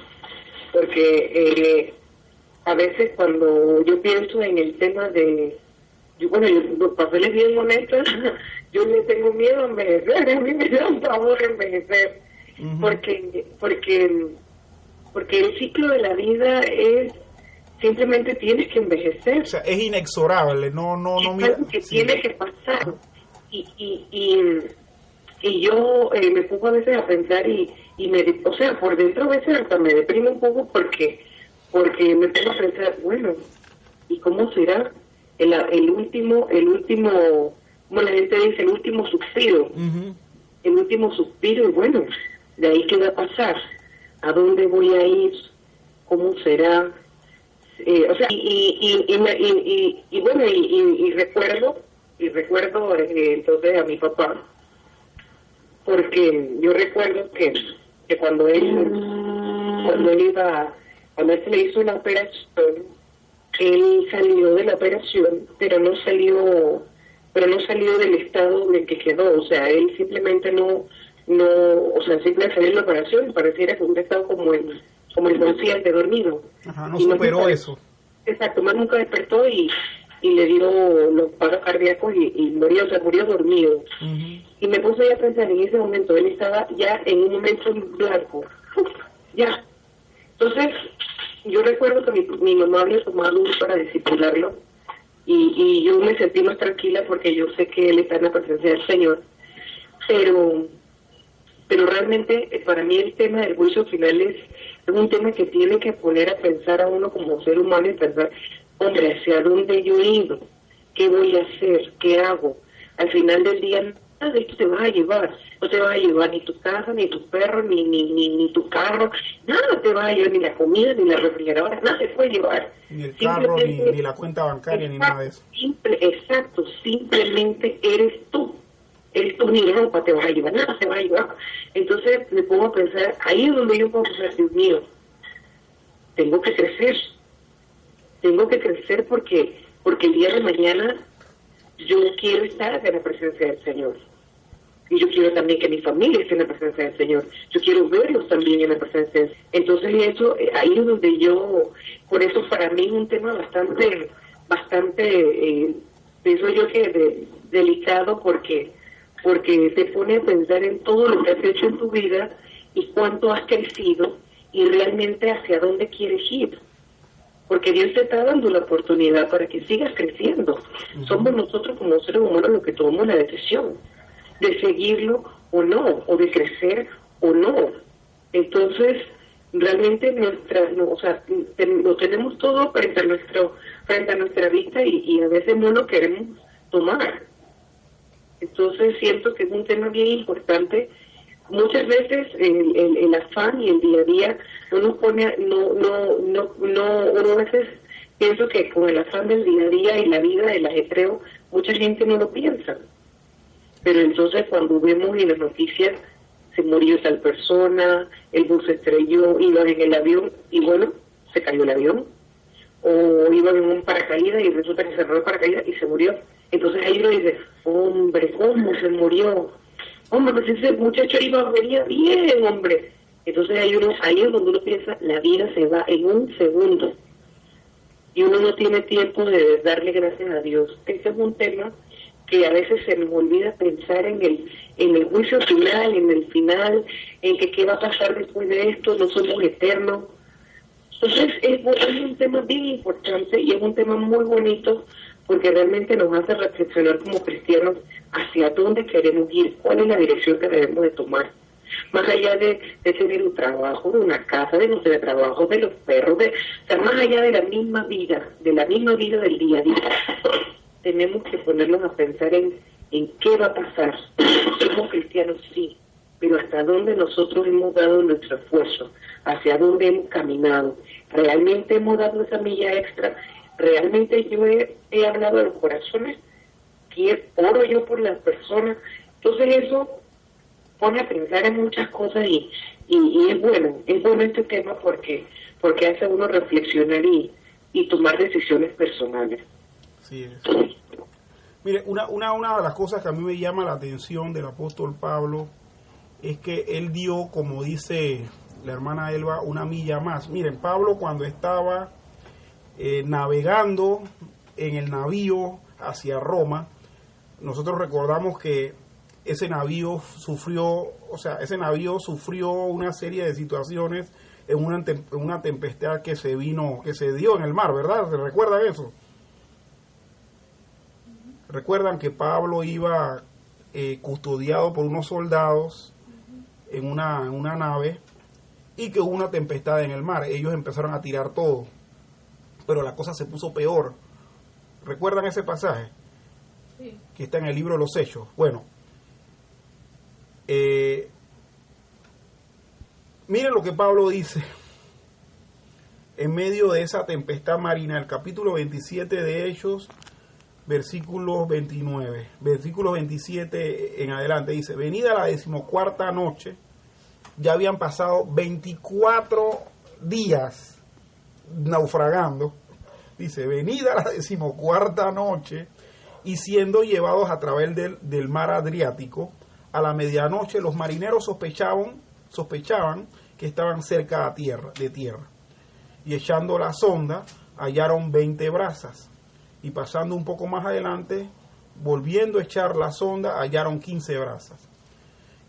a veces cuando yo pienso en el tema de, yo para serles bien honesta, yo le tengo miedo a envejecer, a mí me da un pavor envejecer, porque el ciclo de la vida es, simplemente tienes que envejecer. O sea, es inexorable, no mira, algo que tiene que pasar. Y yo me pongo a veces a pensar y o sea, por dentro a veces hasta me deprime un poco porque me pongo a pensar, bueno, ¿y cómo será el último, como la gente dice, el último suspiro? El último suspiro, y bueno, de ahí qué va a pasar, a dónde voy a ir, cómo será, o sea, recuerdo entonces a mi papá, porque yo recuerdo que cuando él se le hizo la operación, él salió de la operación, pero no salió del estado en el que quedó. O sea, él simplemente simplemente salió de la operación, pareciera que hubiera estado como el consciente, dormido. Ajá, no superó eso. Exacto, más nunca despertó y le dio los paros cardíacos y murió, o sea, murió dormido. Y me puse a pensar en ese momento, él estaba ya en un momento blanco, ya. Entonces, yo recuerdo que mi mamá había tomado para disciplinarlo, y yo me sentí más tranquila porque yo sé que él está en la presencia del Señor, pero realmente para mí el tema del juicio final es un tema que tiene que poner a pensar a uno como ser humano y pensar, hombre, ¿hacia dónde yo he ido? ¿Qué voy a hacer? ¿Qué hago? Al final del día, nada de esto te vas a llevar. No te vas a llevar ni tu casa, ni tu perro, ni tu carro. Nada te vas a llevar, ni la comida, ni la refrigeradora. Nada te puede llevar. Ni el carro, ni la cuenta bancaria, ni nada de eso. Exacto, simplemente eres tú. Eres tú, ni ropa te vas a llevar, nada te vas a llevar. Entonces me pongo a pensar, ahí es donde yo puedo pensar, Dios mío, tengo que crecer. Tengo que crecer porque el día de mañana yo quiero estar en la presencia del Señor. Y yo quiero también que mi familia esté en la presencia del Señor. Yo quiero verlos también en la presencia del Señor. Entonces eso, ahí es donde yo, por eso para mí es un tema bastante, pienso yo que delicado porque te pone a pensar en todo lo que has hecho en tu vida y cuánto has crecido y realmente hacia dónde quieres ir. Porque Dios te está dando la oportunidad para que sigas creciendo. Somos nosotros como seres humanos los que tomamos la decisión de seguirlo o no, o de crecer o no. Entonces, realmente lo tenemos todo frente a nuestra vista y a veces no lo queremos tomar. Entonces siento que es un tema bien importante. Muchas veces el afán y el día a día uno a veces pienso que con el afán del día a día y la vida, el ajetreo, mucha gente no lo piensa. Pero entonces cuando vemos en las noticias, se murió tal persona, el bus se estrelló, iban en el avión y bueno, se cayó el avión, o iban en un paracaídas y resulta que cerró el paracaídas y se murió. Entonces ahí uno dice, hombre, ¿cómo se murió? Hombre, pues ese muchacho venía bien, hombre. Entonces ahí es donde uno piensa, la vida se va en un segundo. Y uno no tiene tiempo de darle gracias a Dios. Este es un tema que a veces se nos olvida pensar en el juicio final, en el final, en que qué va a pasar después de esto, no somos eternos. Entonces es un tema bien importante y es un tema muy bonito porque realmente nos hace reflexionar como cristianos hacia dónde queremos ir, cuál es la dirección que debemos de tomar. Más allá de tener un trabajo, de una casa, de no tener trabajo, de los perros, o sea, más allá de la misma vida del día a día, tenemos que ponernos a pensar en qué va a pasar. Somos cristianos, sí, pero hasta dónde nosotros hemos dado nuestro esfuerzo, hacia dónde hemos caminado, realmente hemos dado esa milla extra. Realmente yo he hablado de los corazones, que oro yo por las personas. Entonces eso pone a pensar en muchas cosas y es bueno este tema porque hace a uno reflexionar y tomar decisiones personales. Sí, es. Mire, una de las cosas que a mí me llama la atención del apóstol Pablo es que él dio, como dice la hermana Elba, una milla más. Miren, Pablo cuando estaba navegando en el navío hacia Roma, nosotros recordamos que ese navío sufrió una serie de situaciones en una tempestad que se dio en el mar, ¿verdad? ¿Se recuerdan eso? Recuerdan que Pablo iba custodiado por unos soldados en una nave y que hubo una tempestad en el mar. Ellos empezaron a tirar todo, pero la cosa se puso peor. ¿Recuerdan ese pasaje? Sí. Que está en el libro de los Hechos. Bueno, miren lo que Pablo dice en medio de esa tempestad marina, el capítulo 27 de Hechos, versículos 27 en adelante, dice: venida la 14ª noche, ya habían pasado 24 días naufragando, dice, venida la 14ª noche, y siendo llevados a través del mar Adriático, a la medianoche los marineros sospechaban que estaban cerca de tierra, y echando la sonda hallaron 20 brazas, y pasando un poco más adelante, volviendo a echar la sonda, hallaron 15 brazas.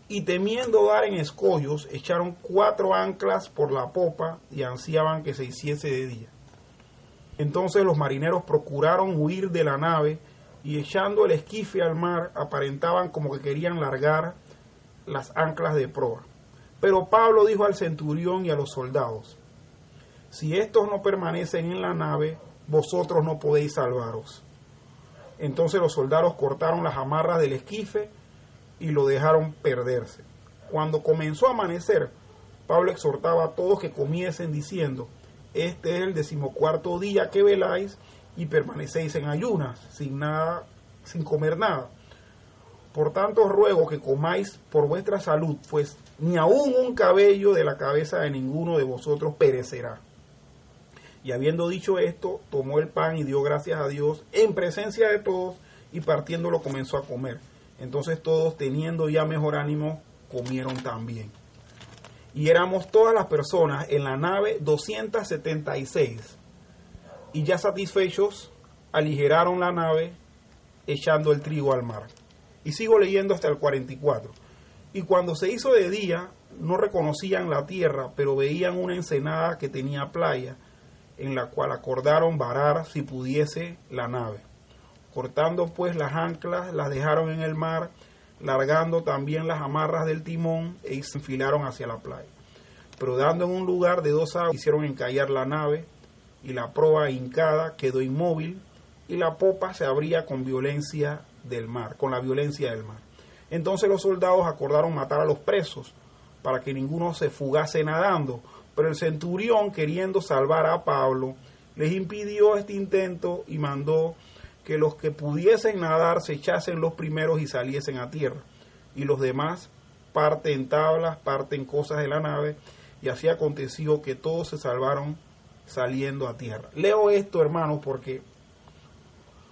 Y temiendo dar en escollos, echaron 4 anclas por la popa y ansiaban que se hiciese de día. Entonces los marineros procuraron huir de la nave y echando el esquife al mar, aparentaban como que querían largar las anclas de proa. Pero Pablo dijo al centurión y a los soldados: si estos no permanecen en la nave, vosotros no podéis salvaros. Entonces los soldados cortaron las amarras del esquife y lo dejaron perderse. Cuando comenzó a amanecer, Pablo exhortaba a todos que comiesen diciendo: este es el 14º día que veláis y permanecéis en ayunas, sin comer nada. Por tanto os ruego que comáis por vuestra salud, pues ni aun un cabello de la cabeza de ninguno de vosotros perecerá. Y habiendo dicho esto, tomó el pan y dio gracias a Dios en presencia de todos, y partiéndolo comenzó a comer. Entonces todos, teniendo ya mejor ánimo, comieron también. Y éramos todas las personas en la nave 276, y ya satisfechos, aligeraron la nave, echando el trigo al mar. Y sigo leyendo hasta el 44. Y cuando se hizo de día, no reconocían la tierra, pero veían una ensenada que tenía playa, en la cual acordaron varar si pudiese la nave. Cortando pues las anclas, las dejaron en el mar, largando también las amarras del timón, e se enfilaron hacia la playa. Pero dando en un lugar de 2 aguas, hicieron encallar la nave, y la proa hincada quedó inmóvil, y la popa se abría con la violencia del mar. Entonces los soldados acordaron matar a los presos, para que ninguno se fugase nadando. Pero el centurión, queriendo salvar a Pablo, les impidió este intento y mandó que los que pudiesen nadar se echasen los primeros y saliesen a tierra, y los demás parte en tablas, parte en cosas de la nave, y así aconteció que todos se salvaron saliendo a tierra. Leo esto, hermanos, porque,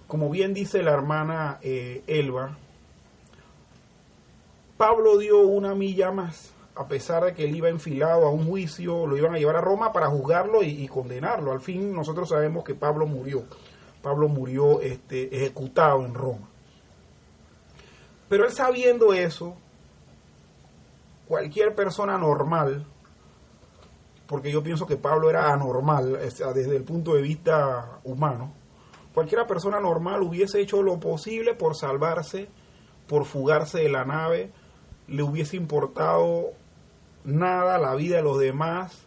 como bien dice la hermana Elba, Pablo dio una milla más. A pesar de que él iba enfilado a un juicio, lo iban a llevar a Roma para juzgarlo y condenarlo. Al fin nosotros sabemos que Pablo murió. Pablo murió ejecutado en Roma. Pero él, sabiendo eso, cualquier persona normal, porque yo pienso que Pablo era anormal desde el punto de vista humano, cualquier persona normal hubiese hecho lo posible por salvarse, por fugarse de la nave. Le hubiese importado nada la vida de los demás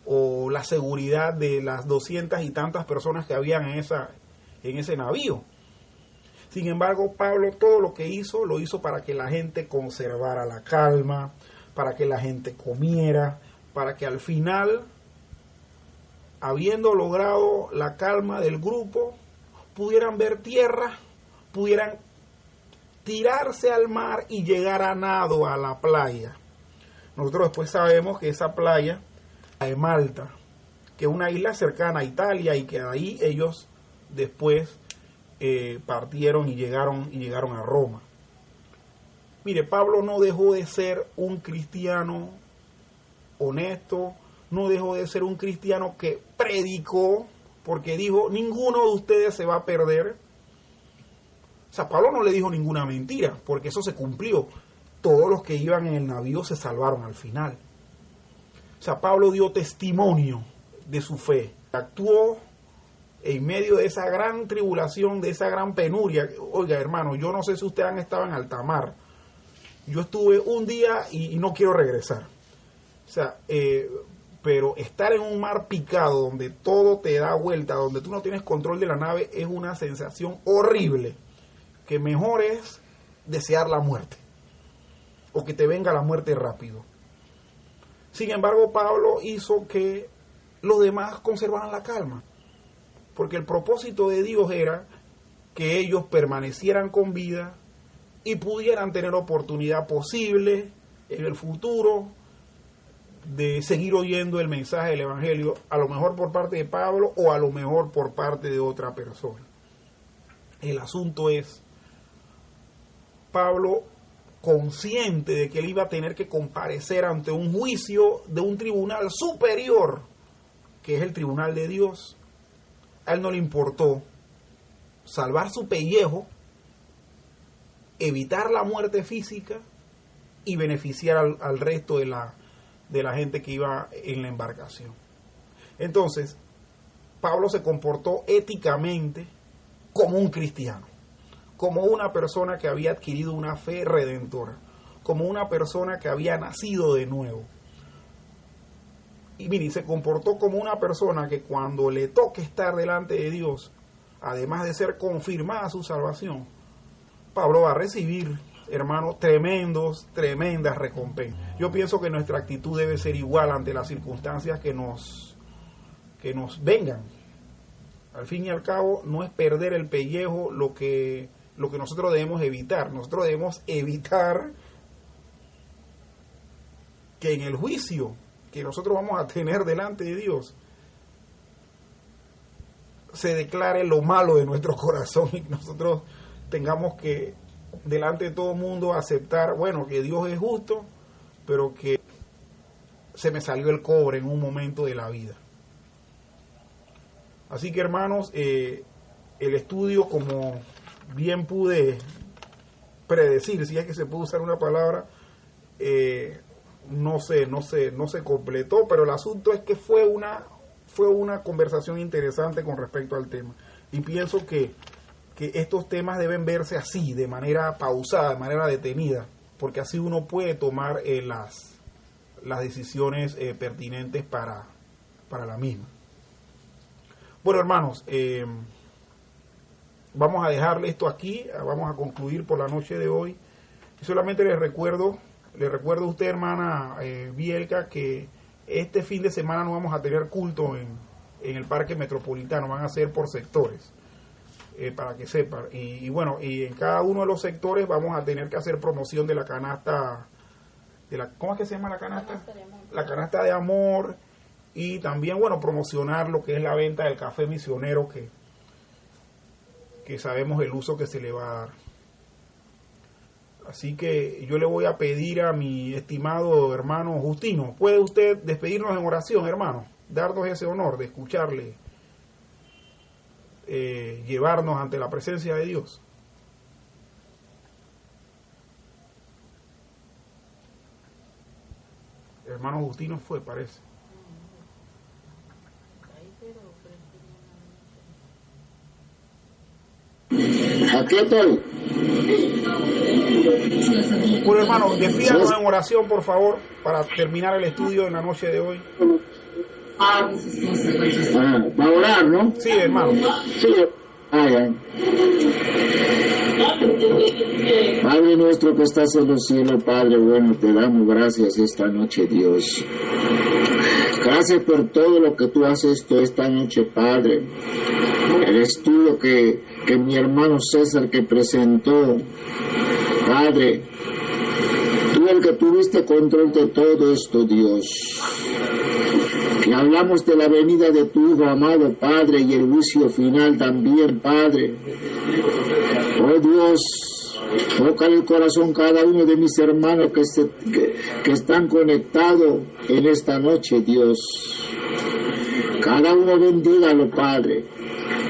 o la seguridad de las 200 y tantas personas que habían en ese navío. Sin embargo, Pablo todo lo que hizo, lo hizo para que la gente conservara la calma, para que la gente comiera, para que al final, habiendo logrado la calma del grupo, pudieran ver tierra, pudieran tirarse al mar y llegar a nado a la playa. Nosotros después sabemos que esa playa de Malta, que es una isla cercana a Italia, y que ahí ellos después partieron y llegaron a Roma. Mire, Pablo no dejó de ser un cristiano honesto, no dejó de ser un cristiano que predicó, porque dijo: ninguno de ustedes se va a perder. O sea, Pablo no le dijo ninguna mentira, porque eso se cumplió. Todos los que iban en el navío se salvaron al final. O sea, Pablo dio testimonio de su fe. Actuó en medio de esa gran tribulación, de esa gran penuria. Oiga, hermano, yo no sé si ustedes han estado en alta mar. Yo estuve un día y no quiero regresar. O sea, pero estar en un mar picado, donde todo te da vuelta, donde tú no tienes control de la nave, es una sensación horrible, que mejor es desear la muerte, o que te venga la muerte rápido. Sin embargo, Pablo hizo que los demás conservaran la calma, porque el propósito de Dios era que ellos permanecieran con vida y pudieran tener oportunidad posible en el futuro de seguir oyendo el mensaje del Evangelio, a lo mejor por parte de Pablo o a lo mejor por parte de otra persona. El asunto es, Pablo, consciente de que él iba a tener que comparecer ante un juicio de un tribunal superior, que es el tribunal de Dios, a él no le importó salvar su pellejo, evitar la muerte física y beneficiar al resto de la gente que iba en la embarcación. Entonces, Pablo se comportó éticamente como un cristiano, como una persona que había adquirido una fe redentora, como una persona que había nacido de nuevo. Y mire, se comportó como una persona que cuando le toque estar delante de Dios, además de ser confirmada su salvación, Pablo va a recibir, hermanos, tremendas recompensas. Yo pienso que nuestra actitud debe ser igual ante las circunstancias que nos vengan. Al fin y al cabo, no es perder el pellejo lo que nosotros debemos evitar. Nosotros debemos evitar que en el juicio que nosotros vamos a tener delante de Dios se declare lo malo de nuestro corazón y nosotros tengamos que delante de todo el mundo aceptar, bueno, que Dios es justo, pero que se me salió el cobre en un momento de la vida. Así que, hermanos, el estudio, como bien pude predecir, si es que se puede usar una palabra, no se completó, pero el asunto es que fue una conversación interesante con respecto al tema. Y pienso que estos temas deben verse así, de manera pausada, de manera detenida, porque así uno puede tomar las decisiones pertinentes para la misma. Bueno, hermanos, vamos a dejarle esto aquí, vamos a concluir por la noche de hoy. Y solamente le recuerdo a usted, hermana Bielka, que este fin de semana no vamos a tener culto en el Parque Metropolitano, van a ser por sectores, para que sepan. Y bueno, y en cada uno de los sectores vamos a tener que hacer promoción de la canasta, ¿cómo es que se llama la canasta? La canasta de amor. Y también, bueno, promocionar lo que es la venta del café misionero, que sabemos el uso que se le va a dar. Así que yo le voy a pedir a mi estimado hermano Justino, ¿puede usted despedirnos en oración, hermano? Darnos ese honor de escucharle, llevarnos ante la presencia de Dios. Hermano Justino fue, parece. Aquí estoy. Bueno, hermano, despídanos en oración, por favor, para terminar el estudio en la noche de hoy. Va a orar, ¿no? Sí, hermano. Sí. Ya. Padre nuestro que estás en los cielos, Padre bueno, te damos gracias esta noche, Dios. Gracias por todo lo que tú has hecho esta noche, Padre. El estudio que mi hermano César que presentó, Padre, tú el que tuviste control de todo esto, Dios. Que hablamos de la venida de tu Hijo amado, Padre, y el juicio final también, Padre. Oh Dios, toca el corazón cada uno de mis hermanos que están conectados en esta noche, Dios. Cada uno bendígalo, Padre.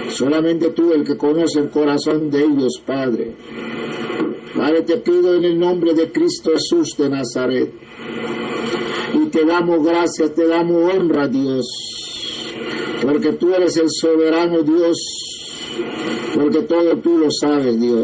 Solamente tú el que conoce el corazón de ellos, Padre. Padre, te pido en el nombre de Cristo Jesús de Nazaret. Y te damos gracias, te damos honra, Dios. Porque tú eres el soberano Dios. Porque todo tú lo sabes, Dios.